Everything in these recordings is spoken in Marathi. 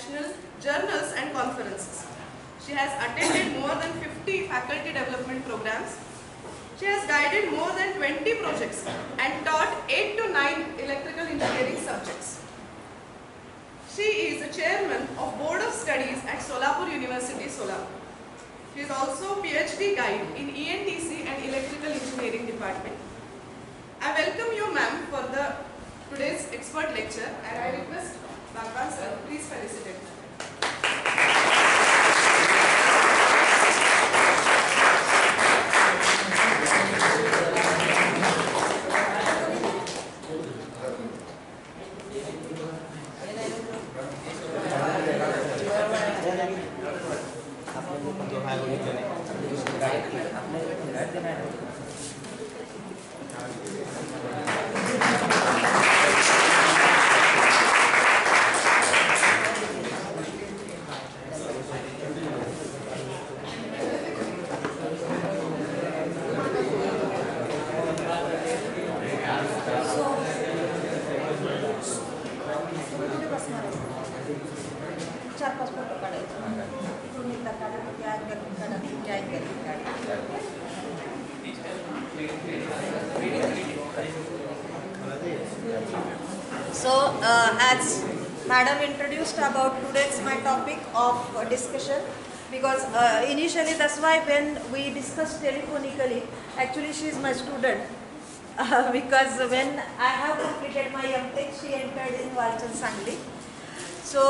international journals and conferences. She has attended more than 50 faculty development programs. She has guided more than 20 projects and taught 8 to 9 electrical engineering subjects. She is the chairman of Board of Studies at Solapur University, Solapur. She is also PhD guide in ENTC and Electrical Engineering Department. I welcome you, ma'am, for today's expert lecture, and I request Bhagwan sir, please felicitate. So, as Madam introduced about today's my topic of discussion, because initially that's why when we discussed telephonically, actually she is my student, because when I have completed my M.Tech, she entered in Walchand Sangli. So,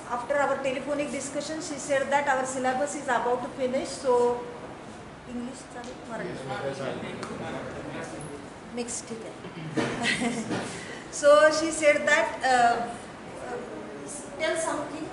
after our telephonic discussion, she said that our syllabus is about to finish, so English, mixed. So she said that tell something.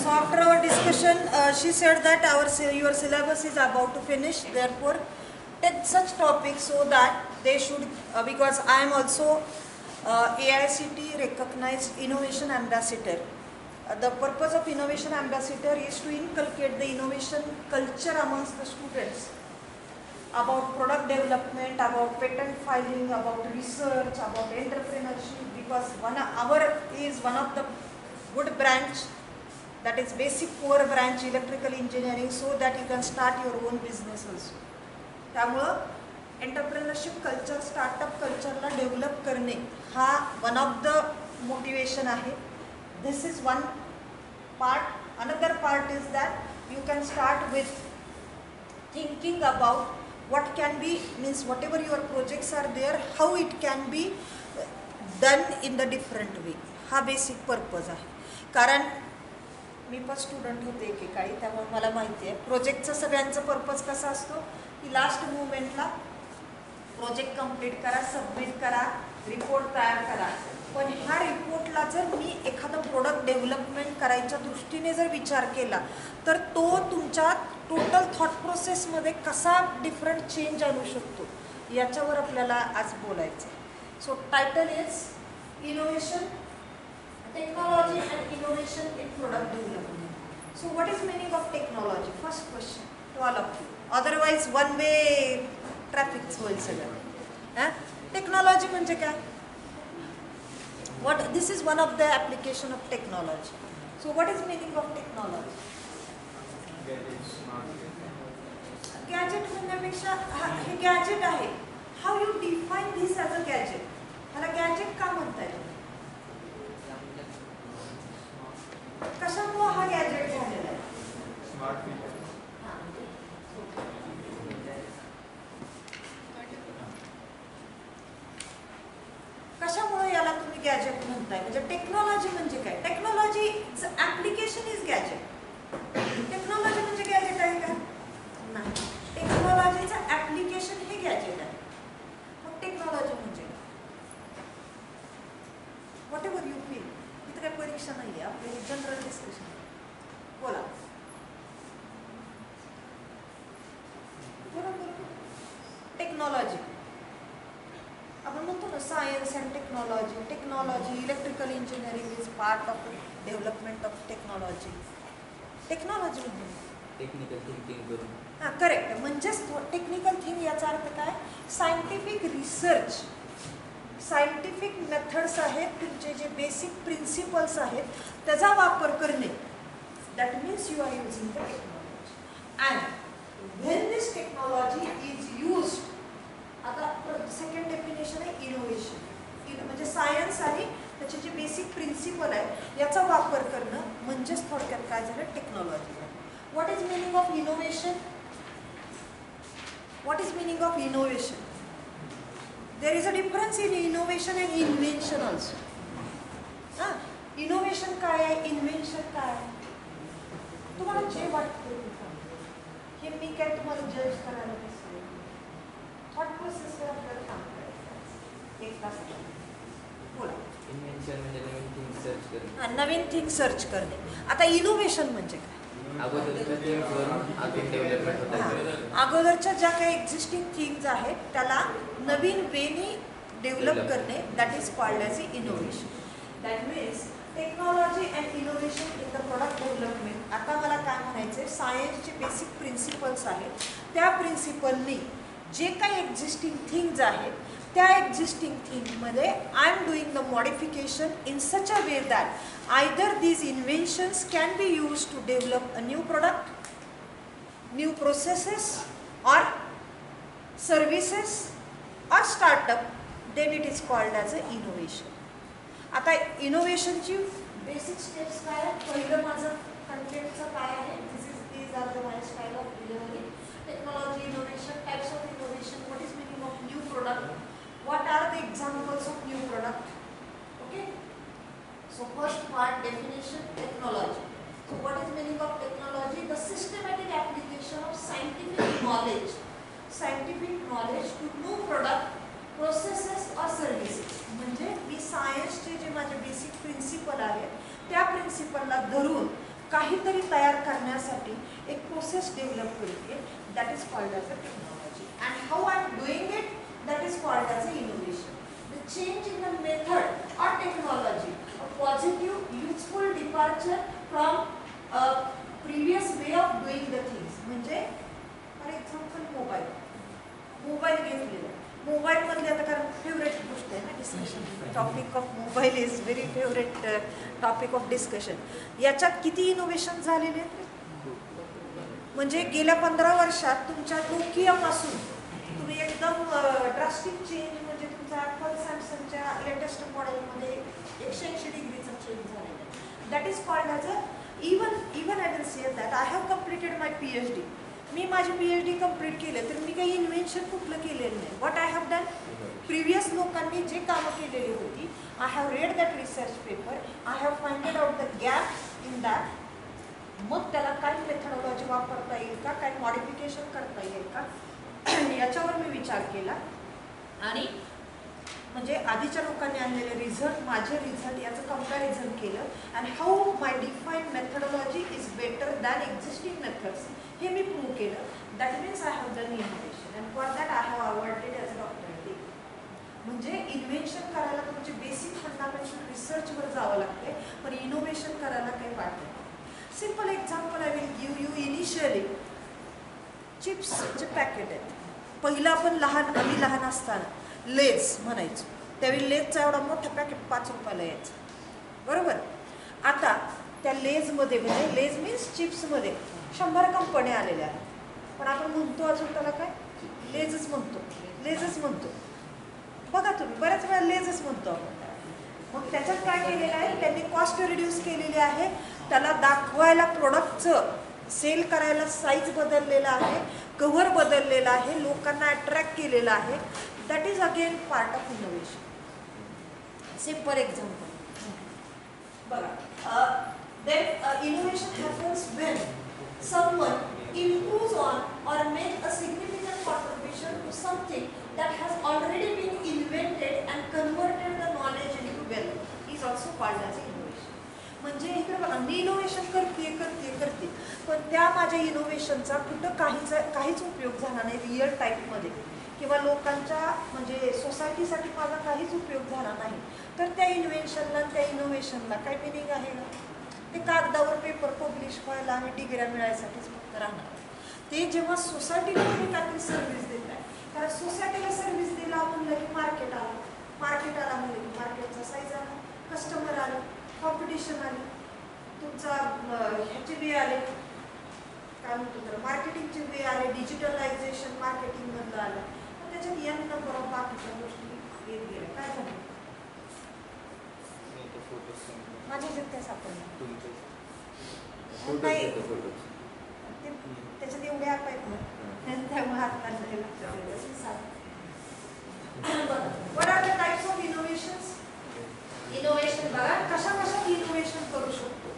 So after our discussion, she said that your syllabus is about to finish. Therefore, take such topics so that they should, because I am also AICTE recognized innovation ambassador. The purpose of innovation ambassador is to inculcate the innovation culture amongst the students about product development, about patent filing, about research, about entrepreneurship, because our is one of the good branch, that is basic core branch electrical engineering, so that you can start your own business also. त्यामुळे एंटरप्रेनरशिप कल्चर, स्टार्टअप कल्चरला डेव्हलप करणे हा वन ऑफ द मोटिवेशन आहे. This is one part. Another part is that you can start with thinking about what can be, means whatever your projects are there, how it can be done in the different way. हा बेसिक पर्पज आहे. कारण मी पण स्टुडंट होते एकेकाळी, त्यामुळे मला माहिती आहे प्रोजेक्टचा सगळ्यांचा पर्पज कसा असतो की लास्ट मुवमेंटला प्रोजेक्ट कंप्लीट करा, सबमिट करा, रिपोर्ट तयार करा. पण ह्या रिपोर्टला जर मी एखादं प्रोडक्ट डेव्हलपमेंट करायच्या दृष्टीने जर विचार केला तर तो तुमच्या टोटल थॉट प्रोसेसमध्ये कसा डिफरंट चेंज आणू शकतो याच्यावर आपल्याला आज बोलायचं आहे. So title is innovation, technology and innovation in product development. So what is meaning of technology? First question to all of you, otherwise one way traffic होईल सगळं. टेक्नॉलॉजी म्हणजे काय? What this is one of the application of technology. So what is meaning of technology? Gadget म्हणण्यापेक्षा हे गॅजेट आहे. How you define this as a gadget? मला गॅजेट का म्हणता येईल? कशामुळे हा गॅजेट झालेला आहे? कशामुळे याला तुम्ही गॅजेट म्हणताय? म्हणजे टेक्नॉलॉजी म्हणजे काय? Technology application is gadget. Technology म्हणजे गॅजेट आहे का? नाही. टेक्नॉलॉजीचं ऍप्लिकेशन हे गॅजेट आहे. मग टेक्नॉलॉजी म्हणजे काय? What ever you feel. इथं काही परीक्षा नाही आहे, आपले जनरल डिस्कशन. बोला. बरोबर. टेक्नॉलॉजी आपण म्हणतो ना science and technology. Technology, electrical engineering is part of development of technology. Technology म्हणजे टेक्निकल थिंकिंग करून. हां, करेक्ट. म्हणजेच टेक्निकल थिंग याचा अर्थ काय? सायंटिफिक रिसर्च, सायंटिफिक मेथड्स आहेत, तुमचे जे बेसिक प्रिन्सिपल्स आहेत त्याचा वापर करणे. That means you are using the technology. And when this technology is used, आता सेकंड डेफिनेशन आहे इनोव्हेशन. म्हणजे सायन्स आणि त्याचे जे बेसिक प्रिन्सिपल आहे याचा वापर करणं म्हणजेच थोडक्यात काय झालं? Technology. What is meaning of innovation? What is meaning of innovation? There is a difference in innovation and invention also. हां, इनोव्हेशन काय आहे, इन्व्हेन्शन काय आहे? तुम्हाला जे वाटतं हे मी काय तुम्हाला जज करायला बसले. थॉट प्रोसेसवर आपल्याला काम करायचं एक तास. बोला. इन्व्हेन्शन म्हणजे नवीन थिंग सर्च करणे. हां, नवीन थिंग सर्च करणे. आता इनोव्हेशन म्हणजे काय? अगोदरच्या थिंग्सवरून अजून डेव्हलपमेंट होतात. अगोदरच्या ज्या काही एक्झिस्टिंग थिंग्स आहेत त्याला नवीन वेनी डेव्हलप करणे, that is called as innovation. That means technology and innovation in the product development. आता मला काय म्हणायचं आहे, सायन्सचे बेसिक प्रिन्सिपल्स आहेत त्या प्रिन्सिपलनी जे काही एक्झिस्टिंग थिंग्स आहेत त्या एक्झिस्टिंग थिंगमध्ये I am doing the modification in such a way that either these inventions can be use to develop a new product, new processes or services or startup, then it is called as a innovation. आता इनोव्हेशनची बेसिक स्टेप्स काय आहेत? पहिलं माझं कंटेंटचं काय आहे? these are the my style of delivery. Technology innovation, types of innovation, what is meaning of new product, what are the examples of new product? Okay, so first part, definition, technology. So what is meaning of technology? The systematic application of scientific knowledge to new product, processes or services. म्हणजे मी सायन्सचे जे माझे बेसिक प्रिन्सिपल आहेत त्या प्रिन्सिपलला धरून काहीतरी तयार करण्यासाठी एक प्रोसेस डेव्हलप करते, that is called as a technology. And how I am doing it, that is called as a innovation. The change in the method और technology, a positive useful departure from previous way of doing the things. म्हणजे फॉर एक्झाम्पल मोबाईल घेतलेला, मोबाईलमधले आता कारण फेवरेट गोष्ट आहे ना discussion, topic of mobile is very favourite topic of discussion. याच्यात किती इनोव्हेशन झालेले आहेत? म्हणजे गेल्या 15 वर्षात तुमच्या नोकियापासून तुम्ही एकदम ड्रास्टिक चेंज, म्हणजे तुमचा ॲपल सॅमसंगच्या लेटेस्ट मॉडेलमध्ये 180 डिग्रीचा चेंज झालेला आहे. That is called as a even I will say that I have completed my PhD. मी माझी PhD कंप्लीट केलं तर मी काही इन्व्हेन्शन कुठलं केलेलं नाही. What I have done, previous लोकांनी जे कामं केलेली होती, I have red that research paper, I have फाइंडेड out the gap in that मग त्याला काय मेथडॉलॉजी वापरता येईल का, काय मॉडिफिकेशन करता येईल का, याच्यावर मी विचार केला. आणि म्हणजे आधीच्या लोकांनी आणलेले रिझल्ट, माझे रिझल्ट याचं कम्पॅरिझन केलं आणि how my defined methodology is better than existing methods हे मी प्रूव्ह केलं. That means I have done innovation and for that I have awarded as a doctorate degree. म्हणजे इन्व्हेन्शन करायला तुमचे बेसिक फंडामेंटल रिसर्चवर जावं लागते, पण इनोव्हेशन करायला काही वाटत नाही. Simple example I will give you. Initially चिप्सचे पॅकेट आहेत. पहिलं आपण आम्ही लहान असताना लेज म्हणायचो, त्यावेळी लेजचा एवढा मोठा पॅकेट 5 रुपयाला यायचं, बरोबर. आता त्या लेजमध्ये म्हणजे लेज मीन्स चिप्समध्ये 100 कंपन्या आलेल्या आहेत, पण आपण म्हणतो अजून त्याला काय, लेजच म्हणतो, लेजच म्हणतो. बघा तुम्ही बऱ्याच वेळा लेजच म्हणतो आपण. मग त्याच्यात काय केलेलं आहे, त्यांनी कॉस्ट रिड्यूस केलेली आहे, त्याला दाखवायला प्रोडक्टचं सेल करायला साईज बदललेला आहे, कव्हर बदललेला आहे, लोकांना अट्रॅक्ट केलेलं आहे. That is again part of innovation. Simple example बघा. Then innovation happens when someone improves on or make a significant contribution to something that has already been invented and converted the knowledge into wealth is also called as innovation. म्हणजे इकडे बघा, मी इनोव्हेशन करते पण त्या माझ्या इनोव्हेशनचा कुठं काहीच उपयोग झाला नाही रिअल टाईपमध्ये, किंवा लोकांच्या म्हणजे सोसायटीसाठी माझा काहीच उपयोग झाला नाही, तर त्या इन्व्हेन्शनला त्या इनोव्हेशनला काय मिनिंग आहे ना. ते कागदावर पेपर पब्लिश व्हायला आणि डिग्र्या मिळायसाठीच फक्त राहणार. ते जेव्हा सोसायटीला तुम्ही काहीतरी सर्व्हिस देत आहे, कारण सोसायटीला सर्व्हिस दिला म्हणलं की मार्केट आला म्हणजे मार्केटचा साईज आला, कस्टमर आले, कॉम्पिटिशन आली, तुमचा ह्याचे वे आले, काय म्हणतो तर मार्केटिंगचे वे आले, डिजिटलायझेशन मार्केटिंगमधलं आलं, तर त्याच्यात या नंबर ऑफ बाकीच्या गोष्टी येत गेल्या. काय झालं माझ्या ह्याच्यात काय सापडलं नाही, त्याच्यात एवढे ॲप आहेत ना, त्यामुळे हाताला लक्षात. What are the types of innovations? Innovation बघा कशा इनोव्हेशन करू शकतो.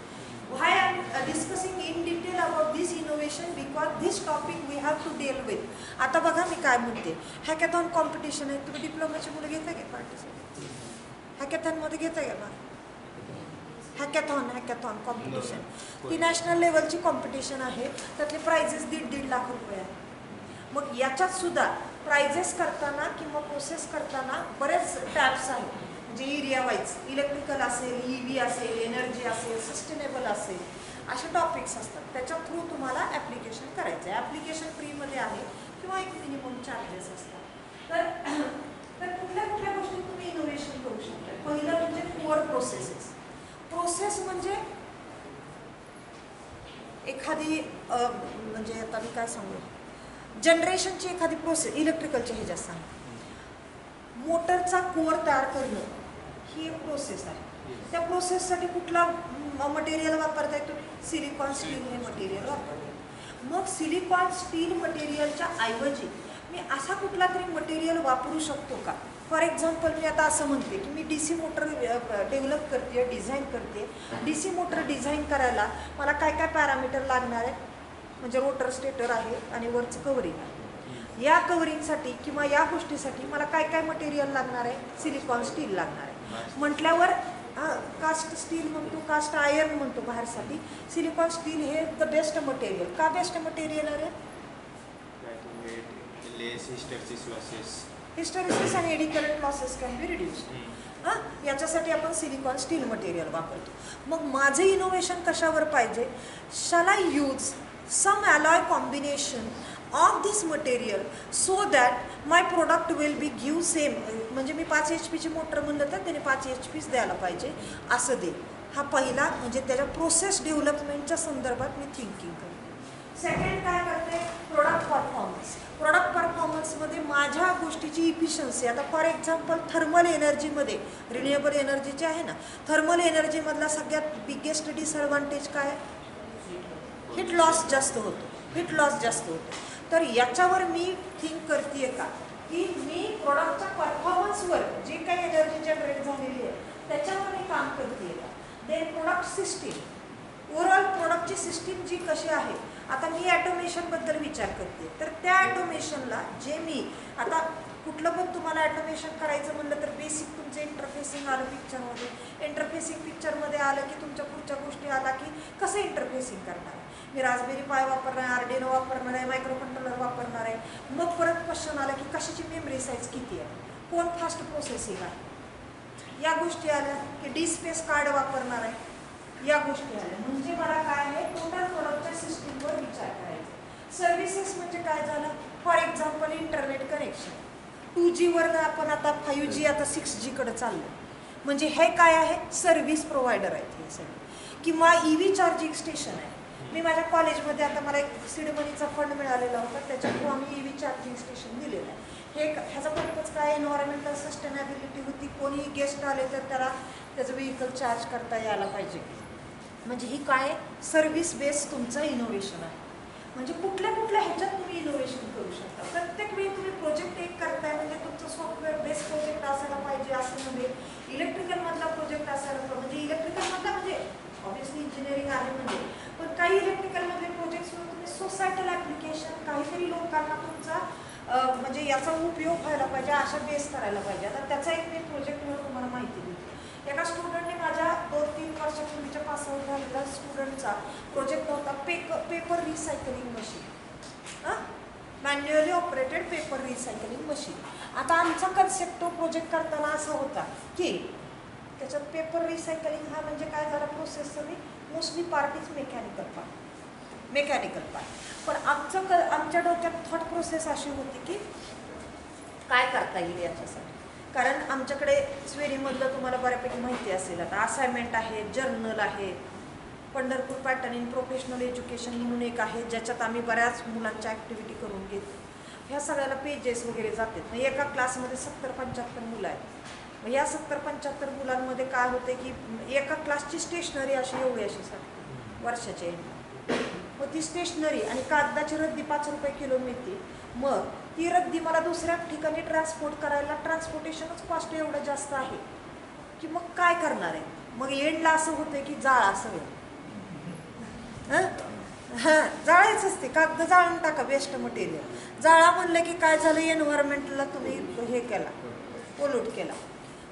Why I am discussing in detail about this innovation because this topic we have to deal with. आता बघा मी काय म्हणते, हॅकॅथॉन कॉम्पिटिशन आहे, तुम्ही डिप्लोमाची मुलं घेता का पार्टिसिपेट? हॅकॅथॉनमध्ये घेता का ना? हॅकॅथॉन कॉम्पिटिशन ती नॅशनल लेवलची कॉम्पिटिशन आहे, त्यातले प्राइजेस 1.5 लाख रुपये आहे. मग याच्यात सुद्धा प्राइजेस करताना किंवा प्रोसेस करताना बरेच टॅब्स आहेत, म्हणजे एरिया वाईज इलेक्ट्रिकल असेल, EV असेल, एनर्जी असेल, सस्टेनेबल असेल, असे टॉपिक्स असतात. त्याच्या थ्रू तुम्हाला ॲप्लिकेशन करायचं आहे. ॲप्लिकेशन फ्रीमध्ये आहे किंवा एक मिनिमम चार्जेस असतात. तर कुठल्या गोष्टी तुम्ही इनोव्हेशन करू शकता. पहिलं म्हणजे कोअर प्रोसेसेस. प्रोसेस म्हणजे एखादी म्हणजे आता मी काय सांगू, जनरेशनची एखादी प्रोसेस, इलेक्ट्रिकलच्या ह्याच्यात सांग, मोटरचा कोअर तयार करणं ही एक प्रोसेस आहे. त्या प्रोसेससाठी कुठला मटेरियल वापरताय तुम्ही? सिलिकॉन स्टील हे मटेरियल वापरताय. मग सिलिकॉन स्टील मटेरियलच्या ऐवजी मी असा कुठला तरी मटेरियल वापरू शकतो का? फॉर एक्झाम्पल मी आता असं म्हणते की मी DC मोटर डेव्हलप करते, डिझाईन करते. DC मोटर डिझाईन करायला मला काय काय पॅरामीटर लागणार आहे, म्हणजे रोटर स्टेटर आहे आणि वरचं कवरिंग आहे. या कवरिंगसाठी किंवा या गोष्टीसाठी मला काय काय मटेरियल लागणार आहे? सिलिकॉन स्टील लागणार आहे. म्हटल्यावर कास्ट स्टील म्हणतो, कास्ट आयर्न म्हणतो बाहेरसाठी. सिलिकॉन स्टील हे द बेस्ट मटेरियल. का बेस्ट मटेरियल आहे? हिस्टरेसिस आणि eddy current losses can be reduced. याच्यासाठी आपण सिलिकॉन स्टील मटेरियल वापरतो. मग माझं इनोव्हेशन कशावर पाहिजे? Shall I use some alloy combination of this material so that my product will be give same, म्हणजे मी 5 HP मोटर म्हणलं तर त्याने 5 HP द्यायला पाहिजे असं दे. हा पहिला म्हणजे त्याच्या प्रोसेस डेव्हलपमेंटच्या संदर्भात मी थिंकिंग करते. सेकंड काय करते? Product performance. प्रोडक्ट परफॉर्मन्समध्ये माझ्या गोष्टीची इफिशियन्सी. आता फॉर एक्झाम्पल थर्मल एनर्जीमध्ये, रिन्युएबल एनर्जीचे आहे ना, थर्मल एनर्जीमधला सगळ्यात बिगेस्ट डिसएडव्हान्टेज काय आहे? हीट लॉस जास्त होतो. तर याच्यावर मी थिंक करते का की मी प्रोडक्टच्या परफॉर्मन्सवर जे काही एनर्जी जनरेट झालेली आहे त्याच्यावर मी काम करते का? Then product system, overall product आमची सिस्टीम जी कशी आहे, आता मी ॲटोमेशनबद्दल विचार करते, तर त्या ॲटोमेशनला जे मी आता कुठलं पण तुम्हाला ॲटोमेशन करायचं म्हणलं तर बेसिक तुमचं इंटरफेसिंग आलं पिक्चरमध्ये. इंटरफेसिंग पिक्चरमध्ये आलं की तुमच्या पुढच्या गोष्टी आला की कसं इंटरफेसिंग करणार आहे. मी रास्पबेरी पाय वापरणार आहे, आर्डिनो वापरणार आहे, मायक्रो कंट्रोलर वापरणार आहे. मग परत क्वेश्चन आला की कशाची मेमरी साईज किती आहे, कोण फास्ट प्रोसेसिंग आहे, या गोष्टी आल्या की डी स्पेस कार्ड वापरणार आहे, या गोष्टी आल्या. म्हणजे मला काय आहे, टोटल प्रोडक्टच्या सिस्टीमवर विचार करायचा. सर्व्हिसेस म्हणजे काय झालं, for example internet connection. 2G वर आपण आता 5G आता 6G कडे चाललो. म्हणजे हे काय आहे, सर्व्हिस प्रोव्हायडर आहेत हे सगळे. किंवा EV चार्जिंग स्टेशन आहे. मी माझ्या कॉलेजमध्ये आता मला एक सीड मनीचा फंड मिळालेला होता, त्याच्या थ्रू आम्ही EV चार्जिंग स्टेशन दिलेलं आहे. ह्याचा पर्पज काय, एन्व्हायरमेंटल सस्टेनेबिलिटी होती. कोणीही गेस्ट आले तर त्याला त्याचं व्हेकल चार्ज करता यायला पाहिजे. म्हणजे ही काय सर्व्हिस बेस्ड तुमचं इनोव्हेशन आहे. म्हणजे कुठल्या कुठल्या ह्याच्यात तुम्ही इनोव्हेशन करू शकता. प्रत्येक वेळी तुम्ही प्रोजेक्ट एक करताय म्हणजे तुमचं सॉफ्टवेअर बेस्ड प्रोजेक्ट असायला पाहिजे असं म्हणजे इलेक्ट्रिकलमधला प्रोजेक्ट असायला पाहिजे. म्हणजे इलेक्ट्रिकलमधला म्हणजे ऑब्व्हियसली इंजिनिअरिंग आहे म्हणजे, पण काही इलेक्ट्रिकलमधले प्रोजेक्ट्सवर तुम्ही सोसायटल ॲप्लिकेशन काहीतरी लोकांना तुमचा म्हणजे याचा उपयोग व्हायला पाहिजे अशा बेस करायला पाहिजे. आता त्याचा एक मी प्रोजेक्टवर तुम्हाला माहिती देते. एका स्टुडंटने माझ्या 2-3 वर्षापूर्वीच्या पासआउट झालेला स्टुडंटचा प्रोजेक्ट होता paper recycling machine, manually operated paper recycling machine. आता आमचा कन्सेप्ट तो प्रोजेक्ट करताना असा होता की त्याच्यात पेपर रिसायकलिंग हा म्हणजे काय झाला, प्रोसेसचा mostly part is mechanical part. पण आमच्या डोक्यात थॉट प्रोसेस अशी होती की काय करता येईल याच्यासाठी. कारण आमच्याकडे स्वेरीमधलं तुम्हाला बऱ्यापैकी माहिती असेल, आता असाइनमेंट आहे, जर्नल आहे, Pandharpur pattern in professional education म्हणून एक आहे ज्याच्यात आम्ही बऱ्याच मुलांच्या ॲक्टिव्हिटी करून घेतो. ह्या सगळ्याला पेजेस वगैरे जातात. मग एका क्लासमध्ये 70-75 मुलं आहेत. मग या 70-75 मुलांमध्ये काय होते की एका क्लासची स्टेशनरी अशी एवढी अशी सांगते वर्षाच्या एंडला. मग ती स्टेशनरी आणि कागदाची रद्दी 5 रुपये किलो मिळते. मग ती रद्दी मला दुसऱ्या ठिकाणी ट्रान्सपोर्ट करायला ट्रान्सपोर्टेशनच कॉस्ट एवढं जास्त आहे की मग काय करणार आहे. मग एंडला असं होतं की जाळा सगळं, जाळायच असते, कागद जाळून टाका, वेस्ट मटेरियल. जाळा म्हणलं की काय झालं, एन्व्हायरमेंटला तुम्ही हे केला, पोल्यूट केला.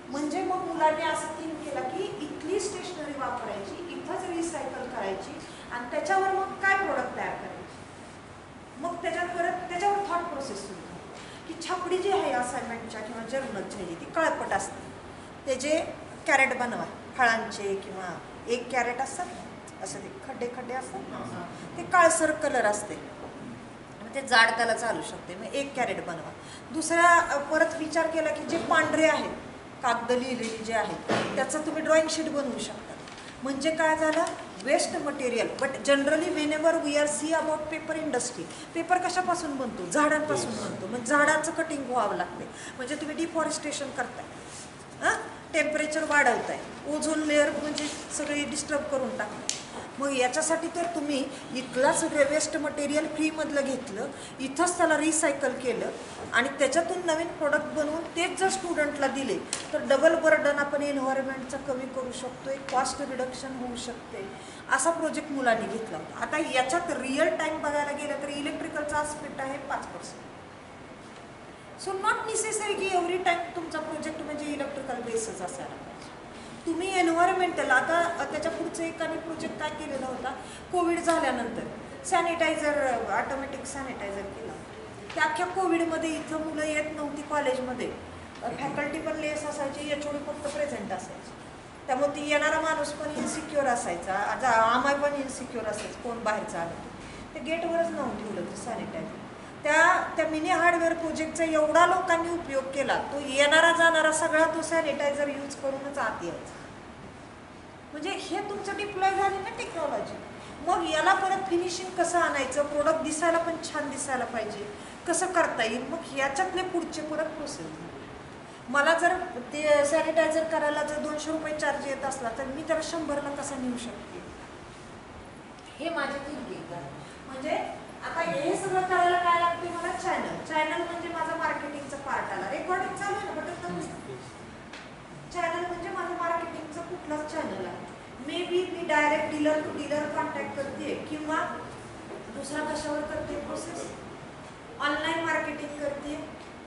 म्हणजे मग मुलांनी असं थिंक केला की इथली स्टेशनरी वापरायची, इथंच रिसायकल करायची आणि त्याच्यावर मग काय प्रोडक्ट तयार करायची. मग त्याच्यावर थॉट प्रोसेस सुरू झाली की छापडी जी आहे असाइनमेंटच्या किंवा जर्नलच्या ती काळपट असते, त्याचे कॅरेट बनवा फळांचे, किंवा एक कॅरेट असतात असं ते खड्डे असतात, ते काळसर कलर असते, ते जाड त्याला चालू शकते. मग एक कॅरेट बनवा. दुसरा परत विचार केला की जे पांढरे आहेत कागद लिहिलेली जे आहेत त्याचं तुम्ही ड्रॉइंग शीट बनवू शकता. म्हणजे काय झालं, waste material. But generally whenever we are see about paper industry, paper कशापासून बनतो, झाडांपासून बनतो. मग झाडाचं कटिंग व्हावं लागते. म्हणजे तुम्ही डिफॉरेस्टेशन करताय, टेम्परेचर वाढवताय, ओझोन लेअर म्हणजे सगळे डिस्टर्ब करून टाकताय. मग याच्यासाठी तर तुम्ही इथलाच वेस्ट मटेरियल फ्रीमधलं घेतलं, इथंच त्याला रिसायकल केलं आणि त्याच्यातून नवीन प्रोडक्ट बनवून तेच जर स्टुडंटला दिले तर डबल बर्डन आपण एन्व्हायरमेंटचं कमी करू शकतो, एक कॉस्ट रिडक्शन होऊ शकते. असा प्रोजेक्ट मुलांनी घेतला होता. आता याच्यात रिअल टाईम बघायला गेलं तर इलेक्ट्रिकलचा आस्पेक्ट आहे 5%. सो नॉट नेसेसरी की एव्हरी टाईम तुमचा प्रोजेक्ट म्हणजे इलेक्ट्रिकल बेसच असायला पाहिजे. तुम्ही एन्व्हायरमेंटल आता त्याच्या पुढचं एक आणि प्रोजेक्ट काय केलेला होता, कोविड झाल्यानंतर सॅनिटायझर, ऑटोमॅटिक सॅनिटायझर केला. त्या अख्ख्या कोविडमध्ये इथं मुलं येत नव्हती कॉलेजमध्ये, फॅकल्टी पण लेस असायची, HOD फक्त प्रेझेंट असायची. त्यामुळे ती येणारा माणूस पण इन्सिक्युअर असायचा, आम्हाला पण इन्सिक्युअर असायचं कोण बाहेरचं आलं ते गेटवरच लावून ठेवलं ते सॅनिटायझर. त्या मिनी हार्डवेअर प्रोजेक्टचा एवढा लोकांनी उपयोग केला, तो येणारा जाणारा सगळा तो सॅनिटायझर यूज करूनच आत यायचा. म्हणजे हे तुमचं डिप्लॉय झाली ना टेक्नॉलॉजी. मग याला परत फिनिशिंग कसं आणायचं, प्रोडक्ट दिसायला पण छान दिसायला पाहिजे, कसं करता येईल. मग याच्यातले पुढचे परत प्रोसेस. मला जर ते सॅनिटायझर करायला जर 200 रुपये चार्ज येत असला तर मी त्याला 100ला कसा नेऊ शकते, हे माझे थिंकिंग आहे. म्हणजे आता हे सगळं करायला काय लागते मला, चॅनल म्हणजे माझा मार्केटिंगचा पार्ट आला. रेकॉर्डिंग चालू आहे ना, बटन चॅनल म्हणजे माझं मार्केटिंगचं कुठलाच चॅनल आहे. मे बी मी direct dealer to dealer contact करते किंवा दुसरा कशावर करते प्रोसेस, ऑनलाईन मार्केटिंग करते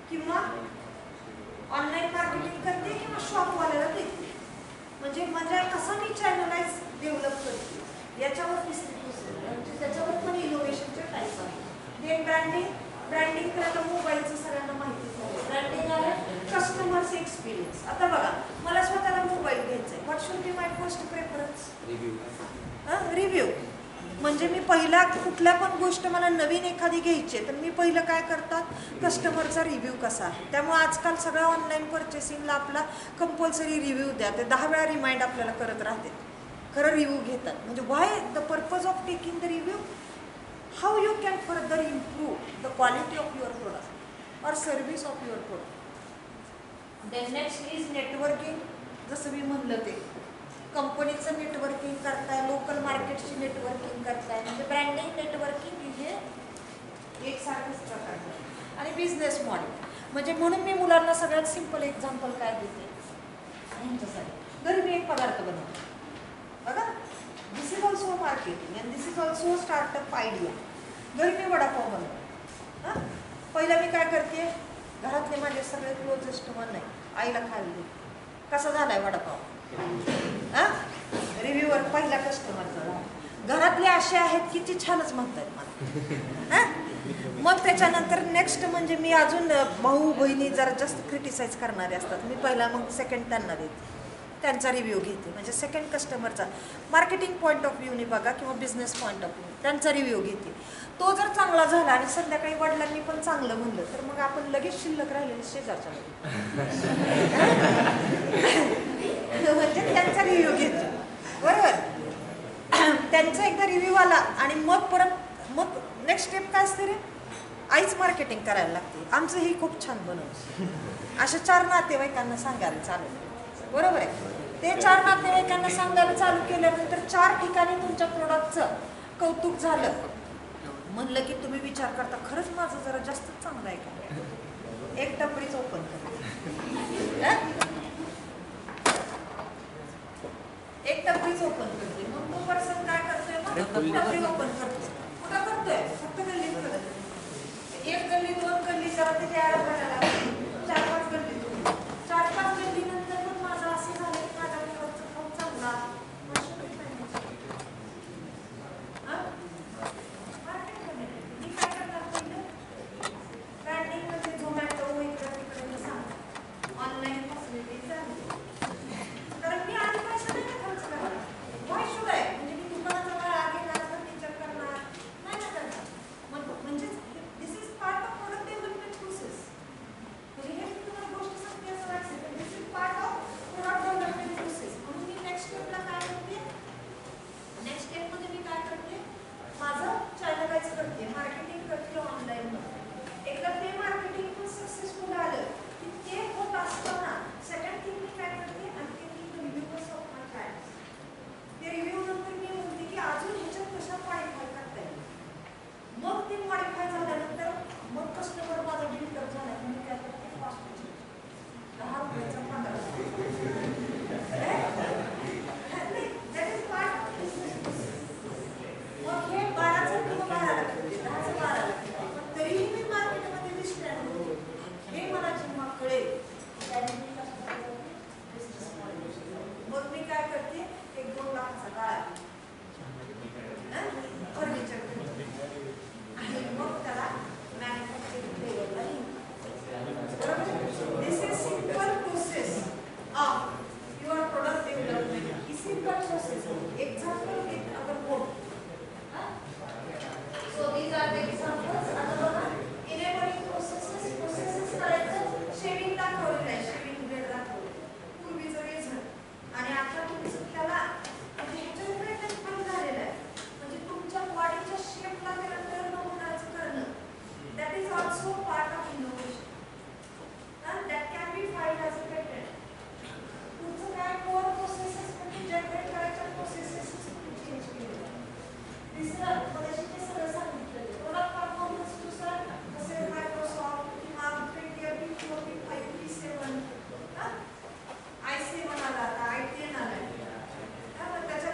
किंवा ऑनलाईन मार्केटिंग करते किंवा शॉपवाल्याला देते. म्हणजे कसा मी चॅनलाइज डेव्हलप करते याच्यावर तिसरी प्रोसेस. त्याच्यावर पण इनोव्हेशनचे टाईप आहे. देन ब्रँडिंग करायला मोबाईलचं सगळ्यांना माहितीच आहे. ब्रँडिंग आहे कस्टमर्स एक्सपिरियन्स. आता बघा मला स्वतःला मोबाईल घ्यायचा आहे. What should be my first preference? Review. म्हणजे मी पहिला कुठल्या पण गोष्ट मला नवीन एखादी घ्यायची आहे तर मी पहिलं काय करतात कस्टमरचा रिव्ह्यू कसा आहे. त्यामुळे आजकाल सगळं ऑनलाईन परचेसिंगला आपला कंपल्सरी रिव्ह्यू द्या. ते 10 वेळा रिमाइंड आपल्याला करत राहते. खरं रिव्ह्यू घेतात. म्हणजे why the purpose of taking the review, how you can further improve the quality of your product और service of your product. Then next is networking. जसं मी म्हणलं ते कंपनीचं नेटवर्किंग करताय, लोकल मार्केटची नेटवर्किंग करताय. म्हणजे ब्रँडिंग नेटवर्किंग हे एकसारखंच प्रकार आहे. आणि बिझनेस मॉडेल म्हणजे म्हणून मी मुलांना सगळ्यात सिम्पल एक्झाम्पल काय देते ह्यांच्यासाठी. घरी मी एक पदार्थ बनवतो बघा. This is also marketing and this is also startup idea. घरी मी वडापाव बनवतो. हां पहिला मी काय करते घरातले माझे सगळे क्लोजेस्ट वन नाही आईला खायला दे. कसा झालाय वडापाव? हां रिव्ह्यूवर पहिला कस्टमरचा. घरातले असे आहेत की ते छानच म्हणतात मला. हां मग त्याच्यानंतर नेक्स्ट म्हणजे मी अजून भाऊ बहिणी जरा जास्त क्रिटिसाइज करणारे असतात. मी पहिला मग सेकंड त्यांना देते, त्यांचा रिव्ह्यू घेते. म्हणजे सेकंड कस्टमरचा मार्केटिंग पॉईंट ऑफ व्ह्यूने बघा किंवा बिझनेस पॉईंट ऑफ व्ह्यू त्यांचा रिव्ह्यू घेते. तो जर चांगला झाला आणि संध्याकाळी वडिलांनी पण चांगलं म्हणलं तर मग आपण लगेच शिल्लक राहिलेले शेजारच्या म्हणजे त्यांचा रिव्ह्यू घेतो. बरोबर. त्यांचा एकदा रिव्ह्यू आला आणि मग परत मग नेक्स्ट स्टेप काय असते रे आईच मार्केटिंग करायला लागते. आमचं ही खूप छान बनवतं. अशा 4 नातेवाईकांना सांगायला चालू. बरोबर आहे. ते 4 नातेवाईकांना सांगायला चालू केल्यानंतर 4 ठिकाणी तुमच्या प्रोडक्टचं कौतुक झालं म्हणलं की तुम्ही विचार करता खरंच माझं जरा जास्तच चांगलं आहे का. एक टपरीच ओपन करा. एक टपरीच ओपन करते. मग तो पर्सन काय करतोय मग टपरी ओपन करतो. कुठं करतोय फक्त गल्लीत करत. 1 गल्ली 2 गल्ली जरा त्याची ॲड करायला लागते. 4-5 गल्ली 4-5 गल्ली नंतर पण माझं असं झालं की माझ्या प्रोडक्टचा खूप चांगला मी काय करणार पहिलं ब्रँडिंग म्हणजे झोमॅटो इकडे तिकडे सांग ऑनलाईन फॅसिलिटीज झाली. कारण मी आधी पैसा नाही खर्च करणार. व्हाय शुड आय म्हणजे मी दुकानाचा वेळ आगे जास्त टीचर करणार नाही ना करणार. म्हणजे this is part of product development process. म्हणजे हे मी तुम्हाला गोष्ट सांगते असं वाटतं this is part of product development process. म्हणून मी नेक्स्ट स्टेपला काय करते नेक्स्ट स्टेपमध्ये मी काय करते माझं चॅनलाइज करते मार्केटिंग करते ऑनलाईनमध्ये. एकदा ते मार्केटिंग पण सक्सेसफुल आलं की ते होत असताना सेकंड थिंग मी काय करते आणखी रिव्ह्यूज ऑफ माय क्लायंट्स. ते रिव्ह्यू नंतर मी म्हणते की अजून ह्याच्यात कशा मॉडिफाय करता येईल. मग ते मॉडिफाय झाल्यानंतर मग कस्टमर माझा डिलिव्हर झाला की मी काय करते फास्ट 10 रुपयाचा 15 that is part of business. मग हे 12चं किंवा 12ला करते 10चं 12ला पण तरीही मी मार्केटमध्ये डिस्ट्रॅक्ट होते. हे मला जेव्हा कळेल त्याने मी बिझनेस मॉडेल मग मी काय करते 1-2 लाखाचा गाळा फर्निचर आणि मग त्याला मॅन्युफॅक्चरिंग लेवलला येईल. This is simple process of your product development. ही simple process. Example with our board. So these are the examples. आता बघा इनेबलिंग प्रोसेसेस करायचं. शेविंग दाखवलेलं आहे. शेविंग ब्लेड दाखवलं पूर्वीचं रेझर आणि आता तुमचं त्याला म्हणजे ह्याच्यात पण झालेलं आहे. म्हणजे तुमच्या बॉडीच्या शेपला त्याला टर्न होण्याचं करणं that is also part of innovation. That can be filed as a patent. तुमचं काय कोर प्रोसेसेस म्हणजे जनरेट करायच्या प्रोसेसेस तुम्ही चेंज केलेलं आहे. तिसरं मगाशी सगळं सांगितलं प्रोडक्ट परफॉर्मन्सनुसार जसे मायक्रोसॉफ्ट किंवा Pentium P4 P5 P7 i7 आला आता i10 आला. त्याच्या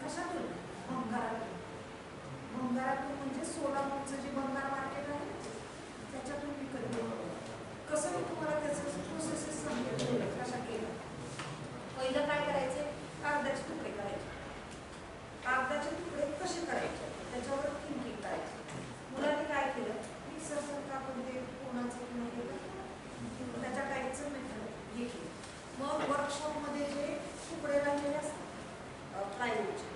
कशातून? भंगारातून. भंगारातून म्हणजे सोलापूरचं जे भंगार मार्केट आहे त्याच्यातून विकत घेतो. कसं मी तुम्हाला त्याचं प्रोसेसेस सांगितलं कशा केलं. पहिलं काय करायचे, कागदाचे तुकडे करायचे. कागदाचे तुकडे कसे करायचे त्याच्यावर थिंकिंग करायचे. मुलांनी काय केलं, मिक्सरसारखं आपण ते कोणाचं किंवा केलं त्याच्या टाईपचं मेथड हे केलं. मग वर्कशॉपमध्ये जे तुकडे राहिलेले असतात प्लायवूडचे,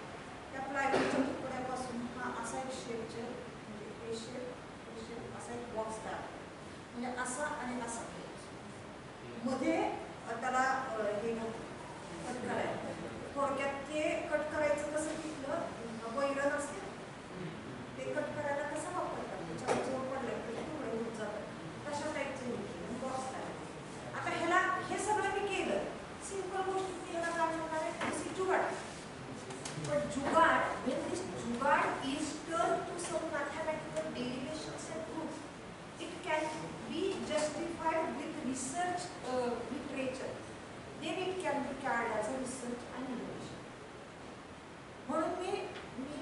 त्या प्लायवूडच्या तुकड्यापासून हा असा एक शेपचे म्हणजे ए शेप असा एक बॉक्स तयार म्हणजे असा आणि असा मध्ये त्याला हे कट करायचं. थोडक्यात ते कट करायचं कसं तिथलं वैरण असते ते कट करायला कसा वापरतात त्याच्यावर पडलं तर तुकडे होत जातात तशा टाईपचं बॉक्स तयार. आता ह्याला हे सगळं मी केलं सिंपल गोष्टी ह्याला काय म्हणणार आहे जुगाड. पण जुगाड when this jugaad is turned to some mathematical derivations and proof, it can be justified with research literature. Then it can be carried as a research and innovation. म्हणून मी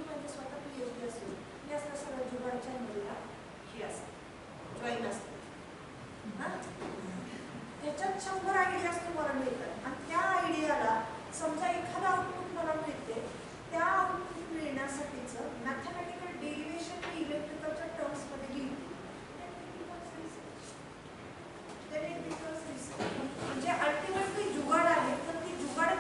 म्हणजे स्वतः PhD असेल मी असं सगळं जुगाडच्या मुलीला हे असतं जॉईन असतं. त्याच्यात 100 आयडिया असतो मला मिळतात आणि त्या आयडियाला समजा एखादा आउटपुट मला मिळते त्या आउटपुट मिळण्यासाठीचं मॅथमॅटिकल डेरिव्हेशन मी इलेक्ट्रिकलच्या टर्म्समध्ये लिहिली म्हणजे अल्टिमेटली जुगाड आहे. तर ती जुगाड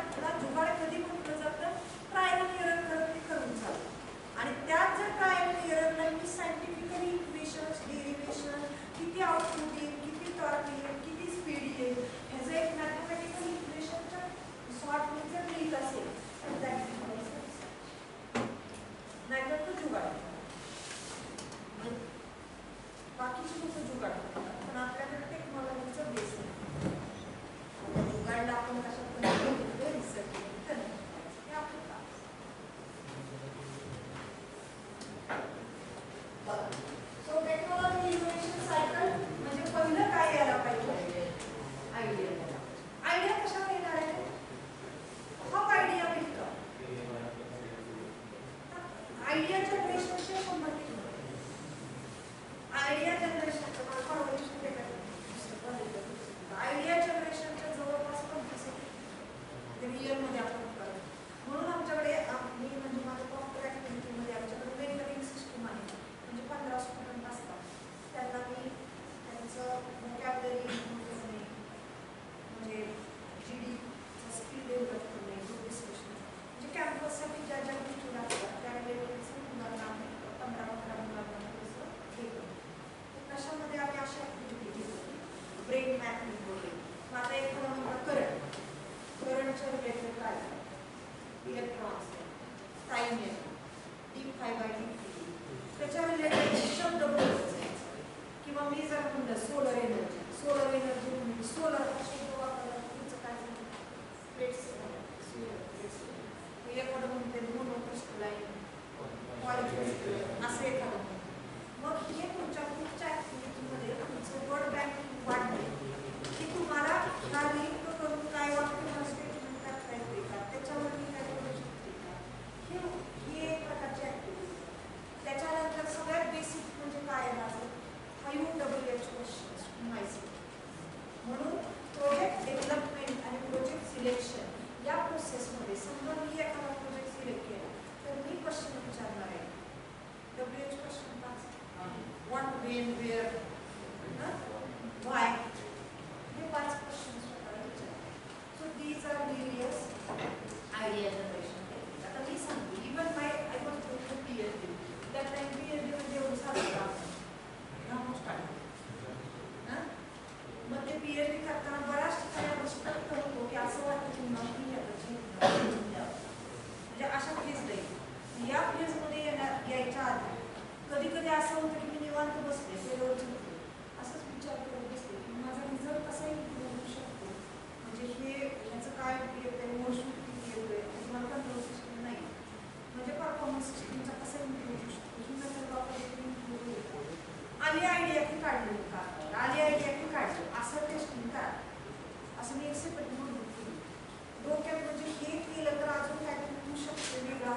कधी म्हटलं जातं ट्रायल अँड एरर करत ते करून चालतं आणि त्यात जर ट्रायल अँड एररला मी सायंटिफिकली इक्वेशन्स डेरिव्हेशन किती आउटपुट येईल किती टॉर्क येईल किती स्पीड येईल ह्याचं एक मॅथमॅटिकल इक्वेशनच्या शॉर्ट मी जर लिहित असेल तर नाहीतर तो जुगाड. बाकीची लोक जुगाड करतात पण आपल्याकडे टेक्नॉलॉजीचं बेस आहे. जुगाडला आपण कशात पण रिसर्च केलं हे आपलं काम. सो टेक्नॉलॉजी इनोव्हेशन सायकल म्हणजे पहिलं काय यायला पाहिजे आयडिया. आयडिया कशावर येणार आहे हा आयडिया मिळतो. आयडिया जनरेशनच्या 100 आयडिया जनरेशनचं आयडिया जनरेशनच्या जवळपास 50 रिअलमध्ये आपण करतो. म्हणून आमच्याकडे मी म्हणजे माझ्या प्रॉपर ॲक्टिव्हिटीमध्ये आमच्याकडे मेंटरिंग सिस्टम आहे. म्हणजे 15 स्टुडंट असतात त्यांना मी त्यांचं व्होकॅब्युलरी म्हणजे GD स्किल डेव्हलप करणे ग्रुप डिस्कशन म्हणजे कॅम्पससाठी ज्या ज्या गोष्टी लागतात त्या रिलेटेडचं मुलांना आम्ही 15 मुलांना तसं हे करतो. कशामध्ये आम्ही अशा ॲक्टिव्हिटी घेतो ब्रेन मॅपिंग वगैरे. मग आता एखादा म्हणता करंटच्या रिलेटेड काय इलेक्ट्रॉन्स टाईम येतो d5/dt त्याच्या रिलेटेड शब्द बोलायचे किंवा मी जर म्हणलं सोलर एनर्जी म्हणजे सोलर हा शब्द वापरला तुमचं काय प्लेट्स एखादं म्हणते मोनोक्रिस्टलाइन पॉलिक्रिस्टलाइन असं एखादं. मग हे तुमच्या पुढच्या ॲक्टिव्हिटीमध्ये तुमचं वर्ड बँक वाढले की तुम्हाला हा लिंक करून काय वाक्य स्टेटमेंट करता येते का त्याच्यावर मी काय करू शकते का ही एक प्रकारची ॲक्टिव्हिटी. त्याच्यानंतर सगळ्यात बेसिक म्हणजे काय आहे माझं 5WH क्वेश्चन्स माहिती. म्हणून प्रोजेक्ट डेव्हलपमेंट आणि प्रोजेक्ट सिलेक्शन या प्रोसेसमध्ये समजा मी एखादा प्रोजेक्ट सिलेक्ट केला तर मी क्वेश्चन विचारणार आहे WH question what, when, where, why. हे 5 questions होतात. So these are various idea generation techniques. आता मी सांगते even I was doing the PhD. That time PhD म्हणजे एवढं साधं काम मग ते PhD करताना बऱ्याच ठिकाणी स्पष्ट होतो की असं वाटतं की नोकरी म्हणजे अशा फेज नाही. या फेजमध्ये यायच्या आधी कधी कधी असं होतं की मी निवांत बसते सेलवरची होते असंच विचार करत बसते की माझा रिझल्ट कसा इम्प्रूव्ह होऊ शकतो म्हणजे हे ह्याचं काय येतं आहे मोशन किती येतो आहे तुम्हाला कंट्रोल सिस्टम नाही म्हणजे परफॉर्मन्स सिस्टमचा कसा इम्प्रूव्ह होऊ शकतो ही मेथड वापरली इम्प्रूव्ह होतो. आली आयडिया की काढली का आली आयडिया की काढली असं टेस्टिंग करा असं मी एक सेपरेट म्हणून केली. डोक्यात म्हणजे हे केलं तर अजून काय होऊ शकते वेगळा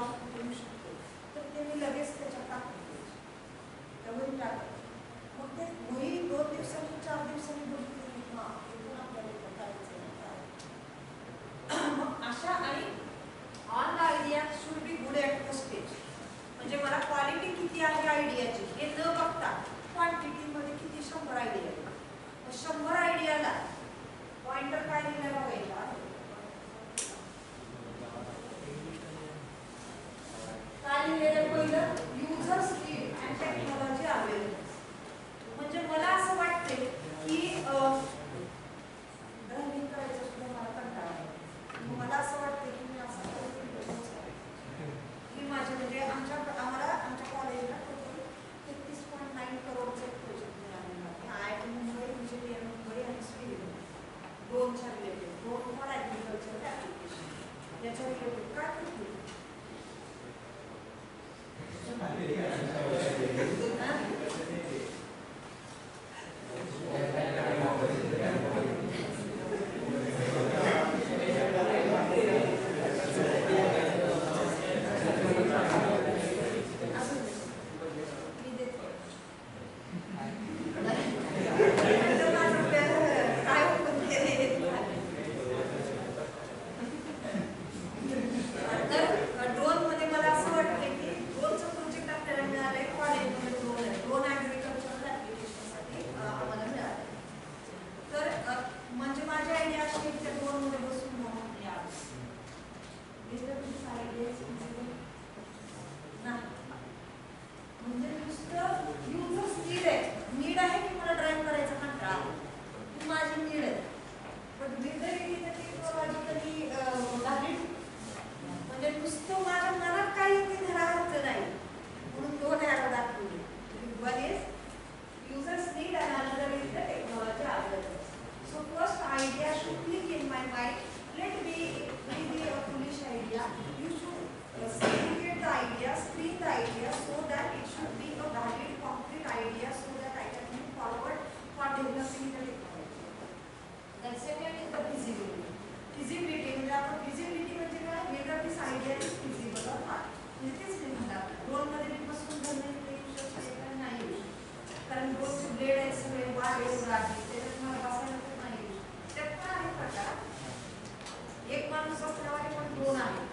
आहे एवढं आहे त्याच्यात मला बसायला पण नाही त्यात पण आहे प्रकार एक माणूस बसण्यावाले पण दोन आहे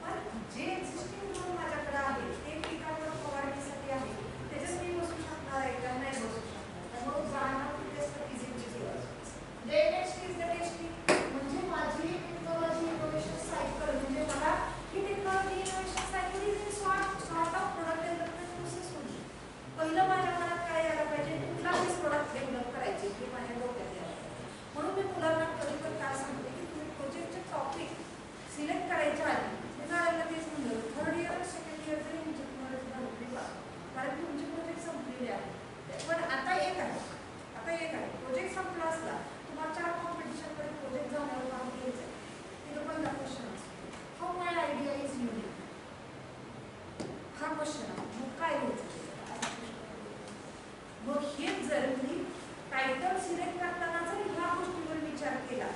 पण जे एक्झिस्टिंग दोन माझ्याकडे आहे ते पिकावर फवारणीसाठी आहे त्याच्यात मी बसू शकणार आहे का नाही बसू शकणार त्यामुळे जाणार म्हणजे माझी टेक्नॉलॉजी इनोव्हेशन सायकल म्हणजे मला ही technology innovation cycle is in sort of product development process होती पहिलं माझ्या मनात काय यायला पाहिजे कुठला बेस प्रोडक्ट डेव्हलप करायचे हे माझ्या डोक्यात यायला म्हणून मी मुलांना कधी पण काय सांगते की तुम्ही प्रोजेक्टचे टॉपिक सिलेक्ट करायच्या आधी मी मॅडमला तेच म्हणलं थर्ड इयर सेकंड इयर जरी तुमची टेक्नॉलॉजी नव्हती बा कारण तुमचे प्रोजेक्ट संपलेले आहेत पण आता एक आहे प्रोजेक्ट संपला असला तुम्हाला 4 कॉम्पिटिशनकडे प्रोजेक्ट झाल्यावर काम घ्यायचं तिथं पहिला क्वेश्चन असतो how my idea is unique हा क्वेश्चन आहे मग काय घ्यायचं मग हेच जर मी टायटल सिलेक्ट करताना जर ह्या गोष्टीवर विचार केला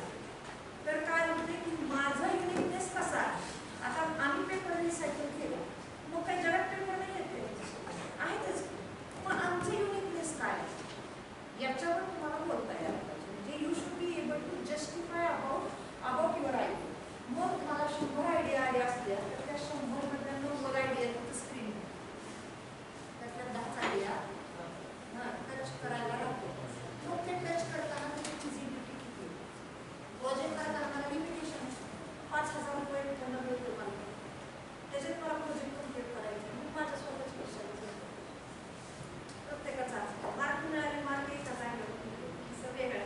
तर काय होते की माझा युनिकनेस कसा आहे आता आम्ही पेपर रिसायकल केला मग काही जगात पेपर नाही येते आहेतच मग आमचं युनिकनेस काय याच्यावर तुम्हाला बोलता यायला पाहिजे म्हणजे you should be able to justify about your idea मग तुम्हाला 100 आयडिया आल्या असल्या तर त्या 100 मधल्या 90 आयडिया फक्त स्क्रीन त्यातल्या 10 आयडिया टच करायला लागतो मग ते टच करताना त्याची फिजिबिलिटी किती प्रोजेक्ट करताना लिमिटेशन 5,000 रुपये त्यांना मिळतो मला त्याच्यात मला प्रोजेक्ट कम्प्लीट करायचं मग माझ्या स्वतःची विषय प्रत्येकाचा मार्क मिळाले मार्क एका चांगलं वेगळ्या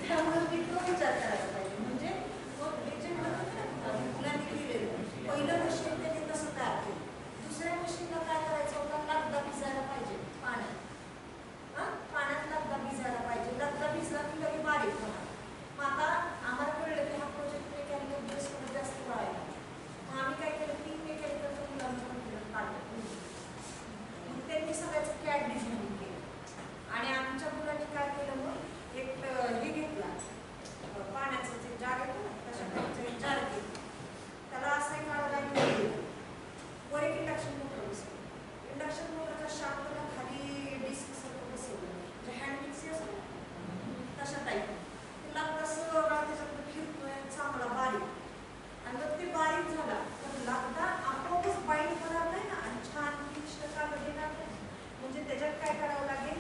त्यामुळे मी तो विचार करायला पाहिजे म्हणजे मग मुलांनी लिहिलेलं पहिलं मशीन त्यांनी तसं तयार केलं दुसऱ्या मशीनला काय करायचं होतं लगदा भिजायला पाहिजे पाण्यात लगदा भिजायला पाहिजे लगदा भिजला की कधी बारीक होणार मग आता आम्हाला कळलं की हा प्रोजेक्ट मेकॅनिकल बेसमध्ये जास्त वळायला मग आम्ही काय केलं 3 मेकॅनिकलचं मुलांचं कॉन्फिडन्स काढलं त्यांनी सगळ्याचं कॅट डिझाईन केलं आणि आमच्या मुलांनी काय केलं मग एक हे घेतला पाण्याचं जे जार येतो ना तशा टाईपचं एक जार घेतलं त्याला असा एक आडवा वर एक इंडक्शन मोटर बसवलं इंडक्शन मोटरच्या शाफ्टला खाली डिस्क सारखं बसवलं जे हँड मिक्सी असतो तशा टाईप लागला सगळा त्याच्याकडे फिरतोय चांगला बारीक आणि मग ते बारीक झाला तर लागदा आपोआपच बाईक होणार नाही ना आणि छान कागद येणार नाही म्हणजे त्याच्यात काय करावं लागेल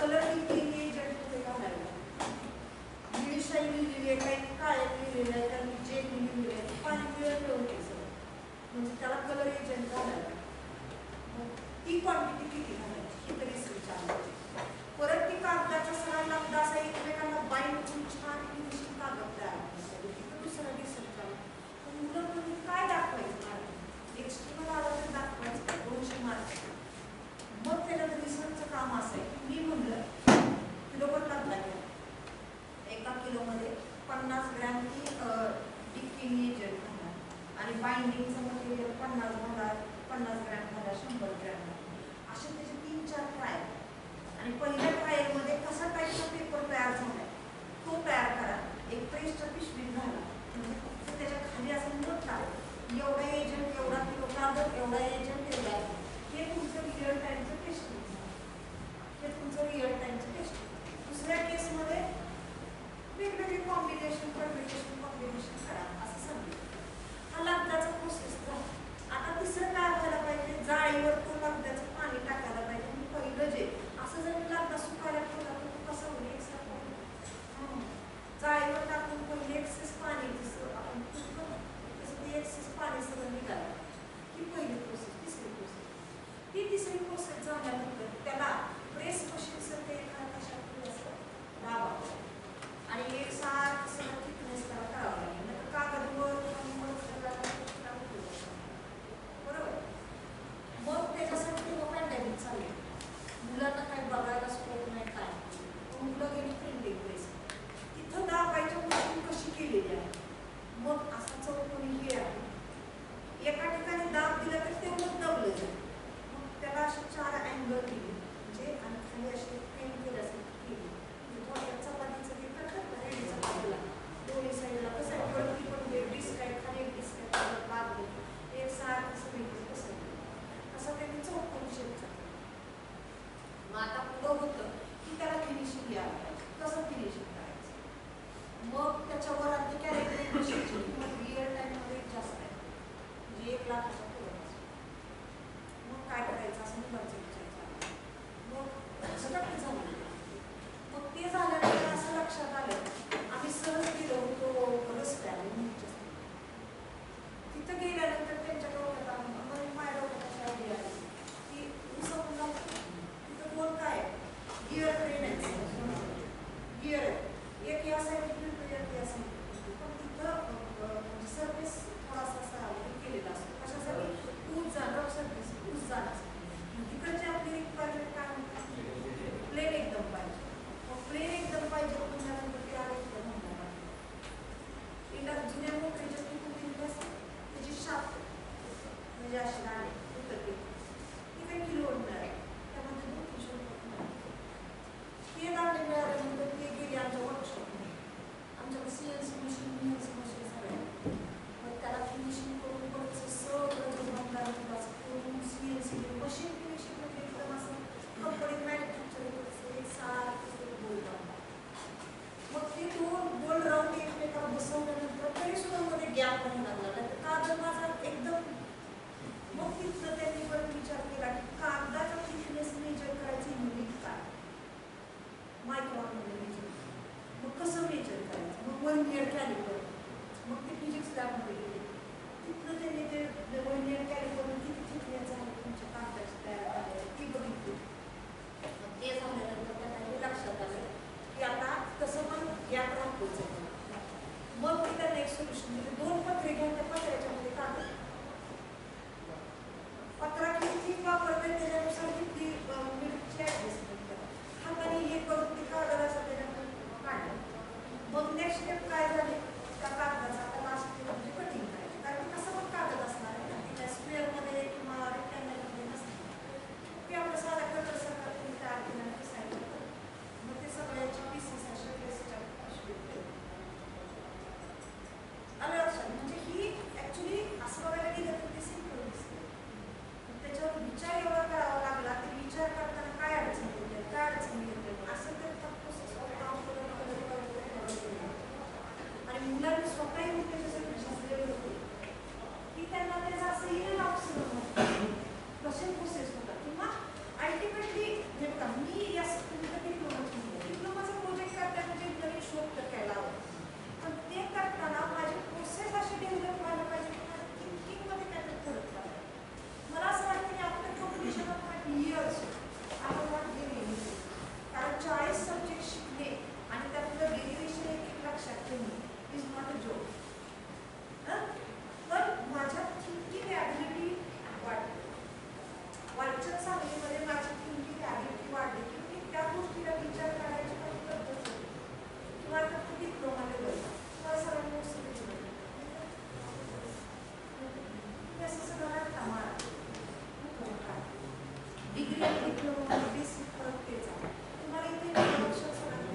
कलरिंग एजंट पुढे घालायला लागेल निळीशाही लिहिलेली आहे काही काळे लिहिलेलं आहे काही जे लिहिलेलं आहे पाणी मिळून घ्यायचं म्हणजे त्याला कलर एजंट घालायला लागेल मग ती क्वांटिटी किती घालायची ही तरी विचारलं परत ती कागदाचा सगळा लगदा असा एकमेकांना बाईंड करून छान फिनिशिंग कागद तयार तिथं दुसरा दिसत चालू मुलं तुम्ही काय दाखवायचं मला एक्स्ट्रीमल आलं तर दाखवायचं 200 मार्क मग त्याला रिसर्चचं काम असं आहे मी म्हणलं किलोवर लागला गेला 1 किलोमध्ये 50 ग्रॅम ती डिपिंग एजंट घालणार आणि बाइंडिंगचं मटेरियल 50 घाला 50 ग्रॅम घाला 100 ग्रॅम असे त्याचे 3-4 ट्रायल आणि पहिल्या ट्रायलमध्ये कसा टाईपचा पेपर तयार झाला तो तयार करा एक प्रेसच्या पिशवीत घाला म्हणजे फक्त त्याच्या खाली असं नोट टाका एवढा एजंट एवढा किलो कागद एवढा एजंट एवढा हे तुमचं रिअल टाईमचं टेस्टिंग हे तुमचं रिअल टाईमचं टेस्टिंग दुसऱ्या केसमध्ये वेगवेगळे कॉम्बिनेशन कॉम्बिनेशन करा असं सांगितलं हा लगदाचा प्रोसेस झाला आता तिसरं काय व्हायला पाहिजे जाळीवर तो लगद्याचं पाणी टाकायला पाहिजे आणि पहिलं जे असं जर लगदा सुकायला ठेवला तर तो कसा होईल एकसारखं जाळीवर टाकून पहिले एक्सेस पाणी जसं आपण एक्सेस पाणी सगळं निघालं ही पहिली प्रोसेस तिसरी प्रोसेस ती तिसरी प्रोसेस झाल्यानंतर त्याला प्रेस मशीनचं ते एका कशात असं दाबावं आणि एक सारखं सगळं थिकनेस त्याला करावं लागेल नाही कागद असे दाणे उतरते ती काही किलो मिळाले त्यामध्ये 200-300 रुपये मिळाले. ते दाणे मिळाल्यानंतर ते गेले आमच्या वर्कशॉपमध्ये. आमच्याकडे CNC मशीन सगळ्या मग त्याला फिनिशिंग करून परत सगळं जबाबदार करून CNC मशीन फिनिशिंग म्हणजे एकदम असं कंपनीत मॅन्युफॅक्चरिंग एक सारखं गोल मग ते दोन गोल राऊंड एकमेकाला बसवल्यानंतर तरी सुद्धा मध्ये गॅप नाही लागला तर कागद माझा एकदम मग तिथं त्यांनी पण विचार केला की कागदाचा थिकनेस मेजर करायची युनिट काय मायक्रॉनमध्ये मेजर मग कसं मेजर करायचं मग 1 इयर कॅलिपर मग ते फिजिक्स लॅबमध्ये गेले तिथनं त्यांनी ते 1 इयर कॅलिपर किती थिकनेस आहे तुमच्या कागदाची तयार झाले ती बघितली. मग ते झाल्यानंतर त्यांना हे लक्षात आलं की आता तसं पण गॅप राहतोच मग मी त्यांना एक सोल्युशन दिले 2 पत्रे घ्या त्या पत्र्याच्या मध्ये कागद पत्रा किती वापरते त्याच्यानुसार किती मिनिटची ॲडजस्टमेंट करा हाताने हे करून ते कागदाचा त्याच्यातून काढलं. मग नेक्स्ट स्टेप काय झाले त्या कागदाचा आता लास्ट म्हणजे कटिंग करायची कारण कसं पण कागद असणार आहे ना त्या स्क्वेअरमध्ये किंवा रेक्टँगलमध्ये नसणार की आपलं साधा कटर सारखा तुम्ही तयार केल्यानंतर साईड मग ते सगळ्याची पीसेस अशा ड्रेसच्या आलं लक्षात म्हणजे ही ॲक्च्युली असं बघायला गेलं तर ते सिम्पल दिसते त्याच्यावर विचार एवढा करावा लागला ते विचार करताना काय अडचण येते काय अडचण येते असं तर फक्त आणि मुलांनी स्वतःही होते जसं होते की त्यांना त्याचं असं येणं ऑप्शन कसे प्रोसेस होतात किंवा अल्टिमेटली हे बघा मी या डिप्लोमाचा प्रोजेक्ट करता म्हणजे नवीन शोध करायला आवडतं पण ते करताना माझी प्रोसेस अशी डेव्हलप व्हायला पाहिजे की माझ्या थिंकिंगमध्ये त्याच्यात फरक पडायला मला असं वाटतं की आपलं कॉम्पिटिशन ऑफ माय इयर्स आपण वाट गेली कारण 40 सब्जेक्ट शिकणे आणि त्यातलं डेरिव्हेशन एक लक्षात ठेवणे इज नॉट अ जोक पण माझ्या थिंकिंग ॲबिलिटी वाढते वाचन सांगलीमध्ये माझी थिंकिंग ॲबिलिटी वाढली की मी त्या गोष्टीला विचार करायची पण पद्धत होती किंवा आता तू डिप्लोमा लेवल किंवा सगळ्यांना असं सगळं मारा डिग्री आणि डिप्लोमा बेसिक फरक तेच आहे तुम्हाला इथे इंट्रोडक्शन सगळ्यांना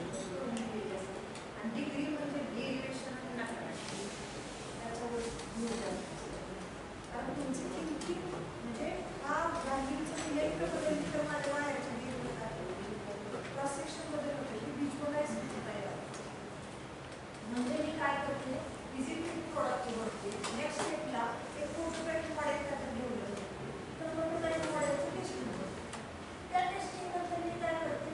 दिलेली असते आणि डिग्री म्हणजे डेरिव्हेशन आणि मॅथमॅटिक्स त्याच्यावर कारण तुमची थिंकिंग म्हणजे हा ब्रँडिंगचं इलेक्ट्रिकल तर माझ्या वायाच्या क्रॉस सेक्शन बद्दल होते की व्हिज्युअलाइज तयार म्हणजे मी काय करते फिजिकल प्रॉडक्ट बघते नेक्स्ट स्टेपला एक प्रोटोटाइप मॉडेल त्याच्यात घेऊन तर प्रोटोटाइप मॉडेलचं टेस्टिंग त्या टेस्टिंग नंतर मी काय करते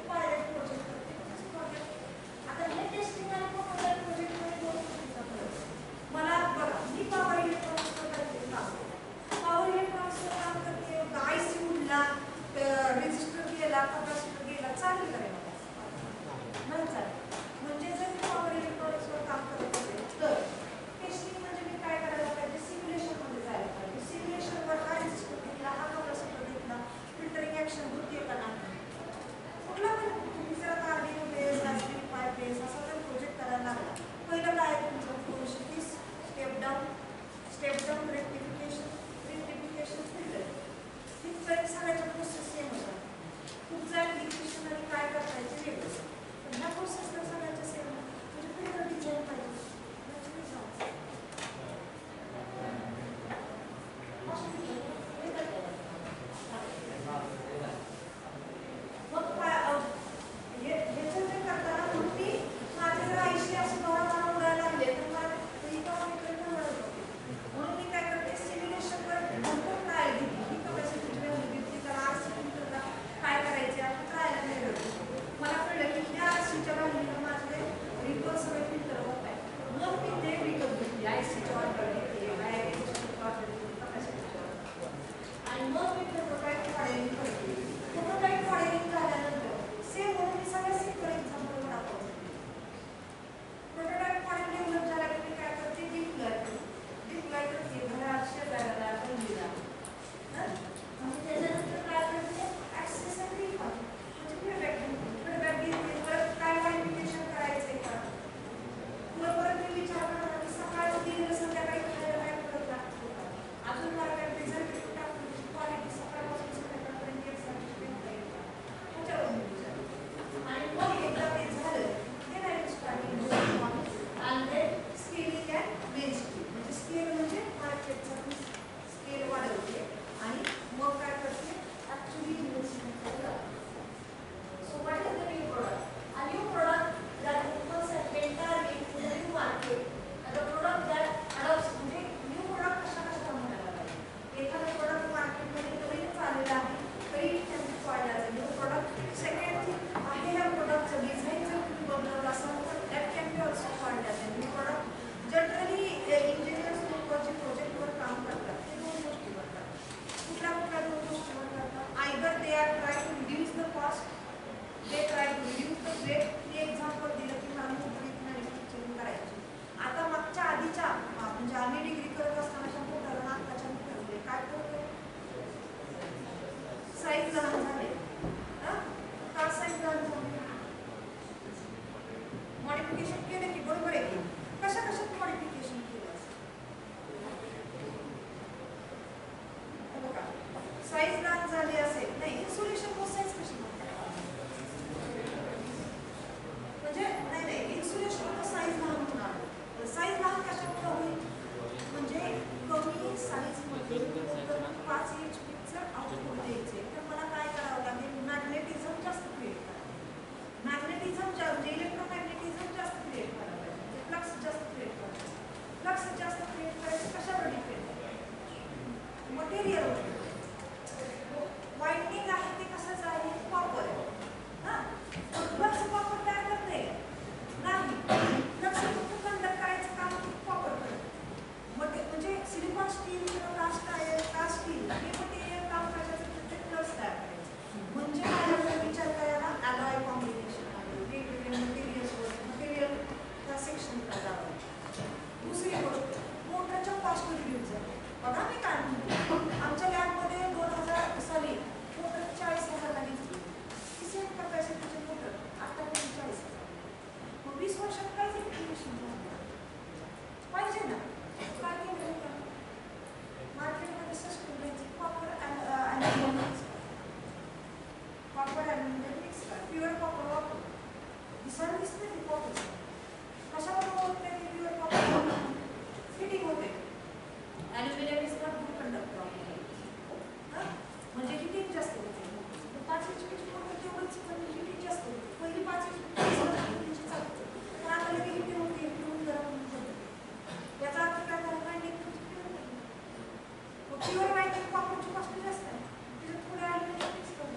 प्युअर व्हाईट कॉपरची कॉस्ट जास्त आहे, त्याच्यात थोडे ॲल्युमिनियम मिक्स करून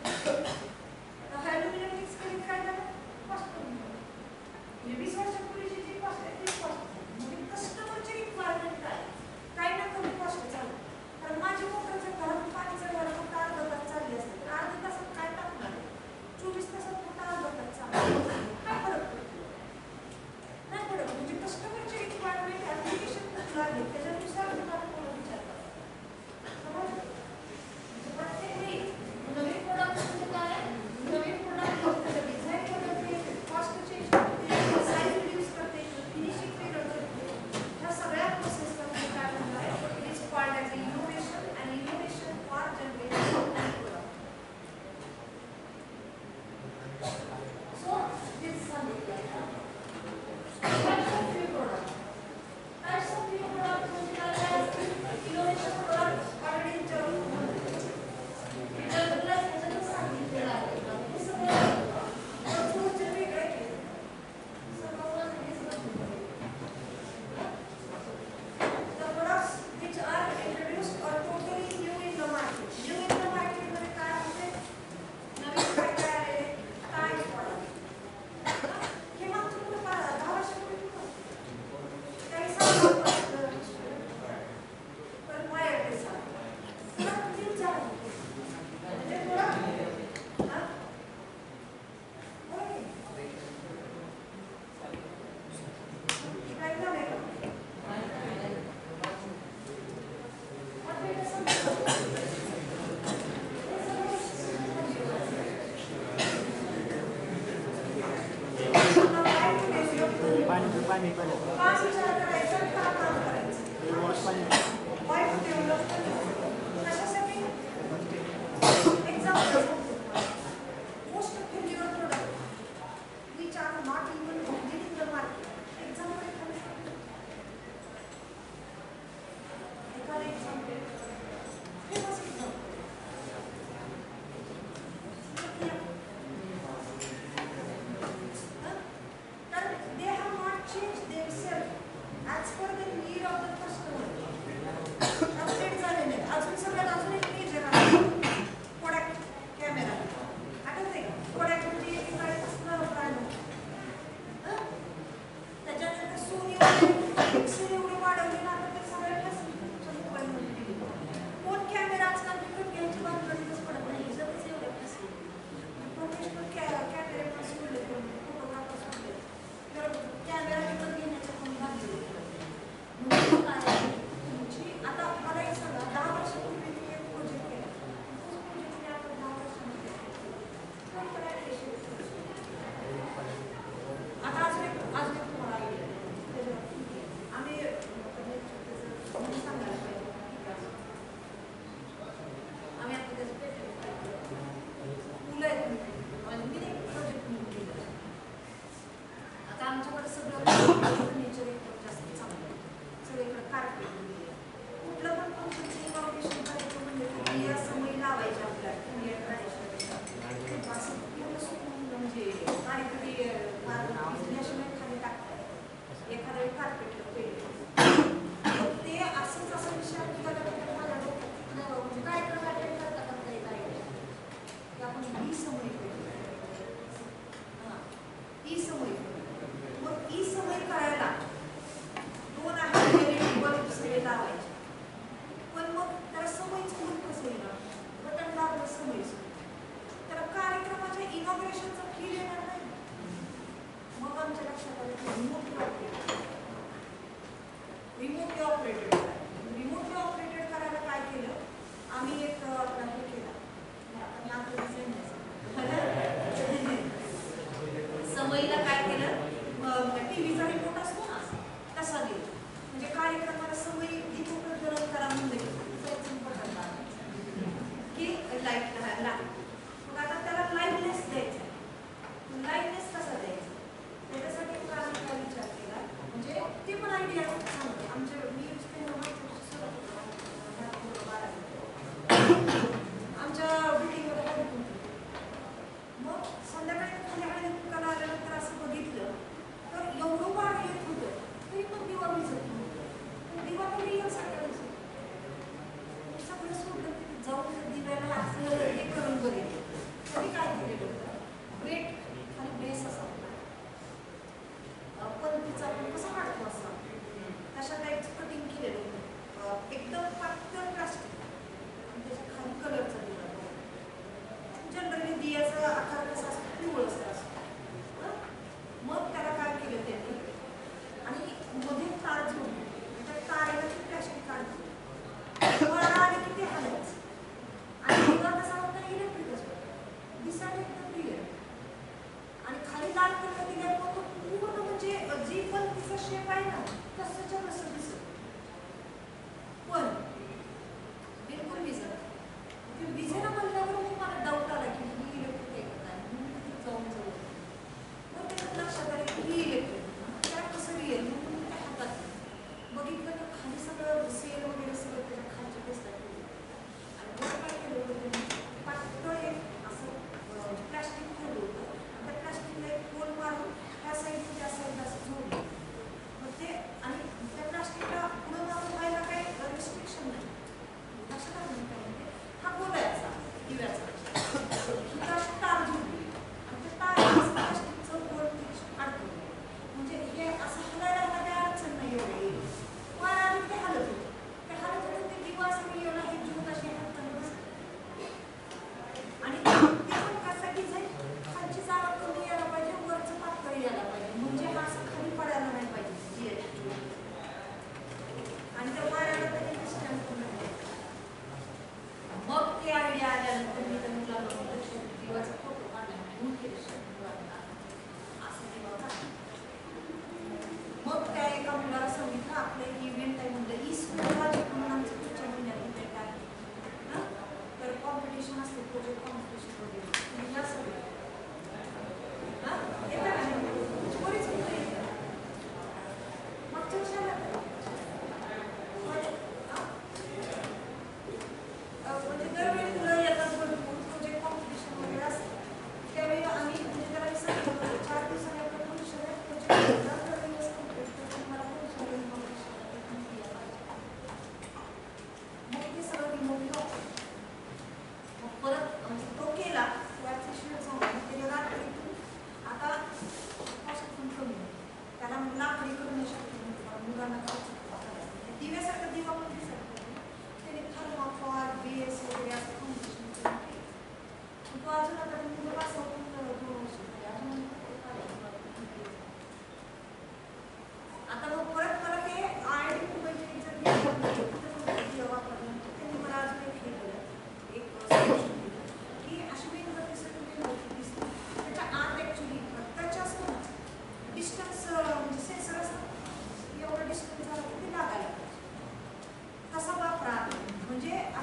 ॲल्युमिनियम मिक्स केली काय झालं, कॉस्ट करून म्हणजे 20 वर्षापूर्वीची जी कॉस्ट आहे ती कॉस्ट म्हणजे कस्टमरची रिक्वायरमेंट काय काही ना कमी कॉस्ट चालू. कारण माझी मोटरचं घरातून पाणी चालवायला फक्त अर्धा तास चालली असते, तर अर्ध्या तासात काय टाकणार, 24 तासात फक्त अर्धा तास चालू, काय फरक पडतो, नाही पडत. म्हणजे कस्टमरची रिक्वायरमेंट ॲप्लिकेशन कुठलं आहे त्याच्यानुसार तुम्हाला कोण विचारतात. प्रत्येक वेळी नवीन प्रोडक्ट म्हणजे काय, नवीन प्रोडक्ट डिझाईन करते, कॉस्ट चेंज करते, साईज रिड्यूस करते, फिनिशिंग वेगळं करते, ह्या सगळ्या प्रोसेस करते काय म्हणतात, it is called as innovation and innovation for generation of product. So this सांगितलं types of new product. Types of new product म्हणजे काय असते, इनोव्हेशन प्रोडक्ट ऑलरेडी जगला त्याच्यातच सांगितलेलं आहे. हे सगळं थोडं वेगळं आहे. The products which are introduced are totally new in the market. New in the market मध्ये काय होते, नवीन काय आलेले, काय product. हे मागचं पुढे 10 वर्षापूर्वी काही सांगा पण वायर ड्रेस न्यूज झालं म्हणजे थोडा काय झालंय पाणी विचार करायचा का काम करायचं वाईट डेव्हलप कशासाठी example most failure product which are not even in the market. Example एखादं example famous example they have not changed themselves as per the need of the customer. Update झालेले अजून सगळ्यात अजून एक मेजर आहे Kodak कॅमेरा. आठवते का Kodak म्हणजे एक काळापासून ब्रँड होता. त्याच्यानंतर सोनी पिक्सल एवढे वाढवले ना आता ते सगळ्यांना मोबाईलमध्ये दिली. कोण कॅमेरा आजकाल विकत घ्यायची बात गरजच पडत नाही. जगच एवढे प्रोफेशनल कॅमेरे पण सोडले, फोटोग्राफर सोडले, कॅमेरा विकत घेण्याच्या पण लागले. म्हणजे काय तुमची आता मला एक सांगा, 10 वर्षापूर्वी मी एक प्रोजेक्ट केला, तोच प्रोजेक्ट मी आता 10 वर्षांमध्ये काय करायला आता अजून एक तुम्हाला आम्ही सांगायला पाहिजे आम्ही आता त्याचं पेटेंट मुलं आहेत मी एक प्रोजेक्ट म्हणून केलं. आता आमच्याकडे सगळं फर्निचर एकदम जास्त चांगलं आहे, सगळीकडे कार्पेट कुठलं पण फंक्शनचं इनॉग्रेशन करायचं म्हणजे तुम्ही या समय लावायचे आपल्या इंडियन ट्रॅडिशनल असं म्हणजे काहीतरी नॅशनल खाली टाकतात एखाद्या कार्पेटला पेट ते असंच असं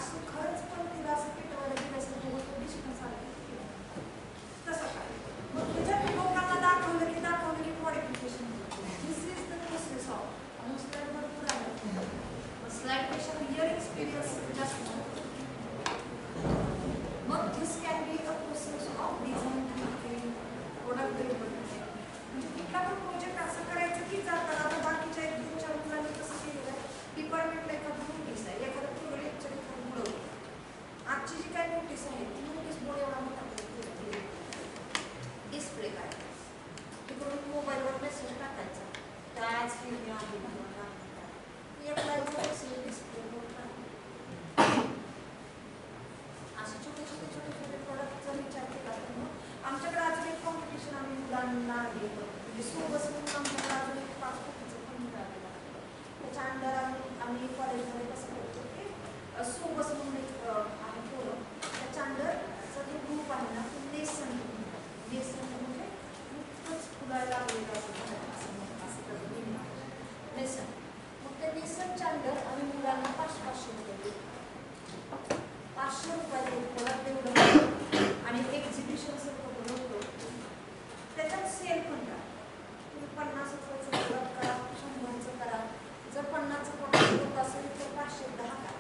असं खरंच पण तिला असं पेटवायला गेल्यासारखं होतं, डिस्टन्स आलं तसं काय. मग त्याच्यात लोकांना दाखवलं की modification. This is the process of slide भरपूर आहे. स्लाईडपेक्षा रिअल एक्सपिरियन्स जास्त. मग this can be a process of design product development. म्हणजे कुठला पण प्रोजेक्ट असं करायचं की जाताना आता बाकीच्या 1-2-4 मुलांनी कसं केलेलं आहे, डिपार्टमेंटला एखादं नोटीस आहे, एखादं प्रोजेक्टचं एखादं बुडवलं. आजची जी काही नोटीस आहे ती नोटीस बोर्ड एवढा मोठा डिस्प्ले करायचा, तिकडून मोबाईलवर मेसेज टाकायचा, त्या आज हे आहे मला डिस्प्ले बोर्ड. असे छोटे प्रोडक्टचा विचार केला तर मग आमच्याकडे अजून एक कॉम्पिटिशन आम्ही मुलांना घेतो. म्हणजे सोबत म्हणून आमच्याकडे अजून एक 5 कोटीचं पण मिळालेलं आहे. त्याच्या अंडर आम्ही कॉलेजमध्ये कसं करतो की सोबत म्हणून एक आहे पोरं, त्याच्या अंडरचा जो ग्रुप आहे ना तो नेसन म्हणजे नुकतंच फुलायला लागलेलं असं नेसन. मग त्या नेसनच्या अंडर आम्ही मुलांना 500 रुपये देतो. 500 रुपयाचे प्रोडक्ट डेव्हलपमेंट आणि एक्झिबिशन सर्व बनवतो. त्याच्यात सेल पण करा. तुम्ही 50 रुपयाचं प्रोडक्ट करा, 100चं करा. जर 50चं प्रोडक्ट होत असेल तर 510 करा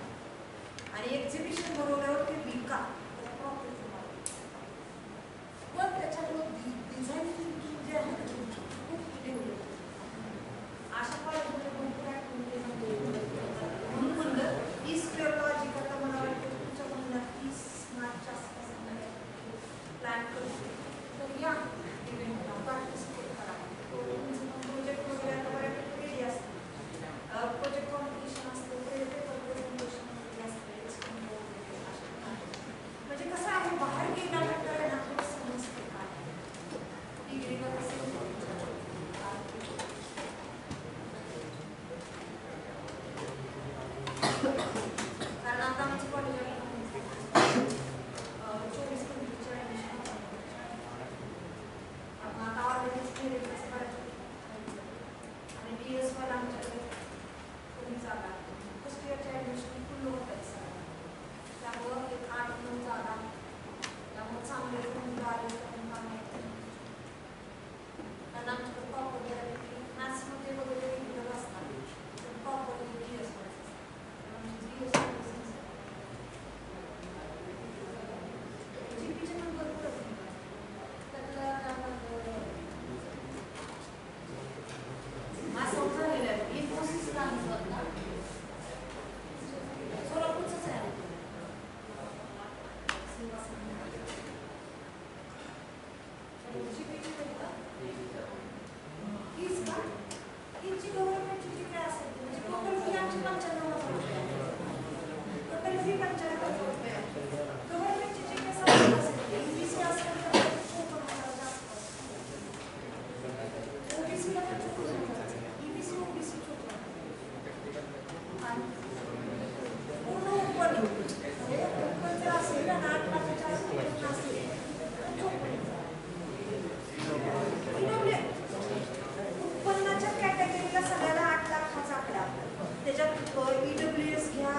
आणि एक्झिबिशन बनवल्यावर ते विका. त्याचा प्रॉफिट तुम्हाला. पण त्याच्यामुळे डिझाईन थिंकिंग जे आहे ना खूप डेव्हलप. अशा कॉलेजमध्ये भरपूर ॲक्टिव्हिटीज म्हणून म्हणलं ई स्क्वेअरलॉजिक आता मला वाटतं तुमच्या मुलांना 30 मार्चच्या आसपास प्लॅन करतो. तर या इव्हेंटला पार्टिसिपेट करा. प्रोजेक्ट वगैरे आता बऱ्यापैकी रेडी असते. प्रोजेक्ट कॉम्पिटिशन असते, पेपर प्रेझेंटेशन वगैरे असते, म्हणजे कसं आहे बाहेर गेल्यानंतर आहे ना थोडं समजते काय डिग्रीला कसं. कारण आता आमचं कॉलेज 24-25 ॲडमिशन आता ऑलरेडी मेरिटच करायचं आणि DS वाला आमच्याकडे कमी जागा. फर्स्ट इयरच्या ॲडमिशन फुल होत आहे सर. त्यामुळं एक 8-9 जागा. त्यामुळे चांगले मुलं आले तर कारण आमच्याकडे प्रॉपर बऱ्यापैकी मॅथ्समध्ये वगैरे रेग्युलर असतात तर प्रॉपर DS वाला जीपीचे पण भरपूर असतात. त्यातला असं झालेलं आहे इन्फोसिसला सोलापूरचंच आहे. जीपीची फीज का फीची गव्हर्नमेंटची जी काय असेल म्हणजे टोटल फी आमची 95,000 रुपये. टोटल फी 95,000 रुपये. गव्हर्नमेंटची जी काय सवलत असेल EBC असेल तर 54,000च्या आसपास. OBCला पण 54,000. EBC OBC 54,000 आणि पूर्ण ओपन म्हणजे ओपन जर असेल ना 8 लाखाच्या आसपास असेल तर 54,000. उत्पन्नाच्या कॅटेगरीला सगळ्याला 8 लाखाचा आकडा. त्याच्यात EWS घ्या,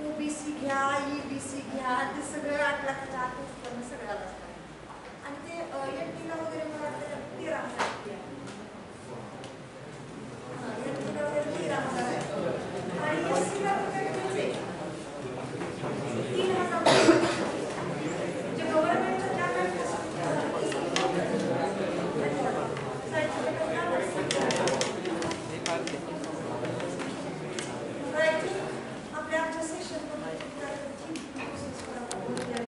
OBC घ्या, EBC घ्या, ते सगळं 8 लाखाच्या आत उत्पन्न सगळ्याला असतात. आणि ते NTला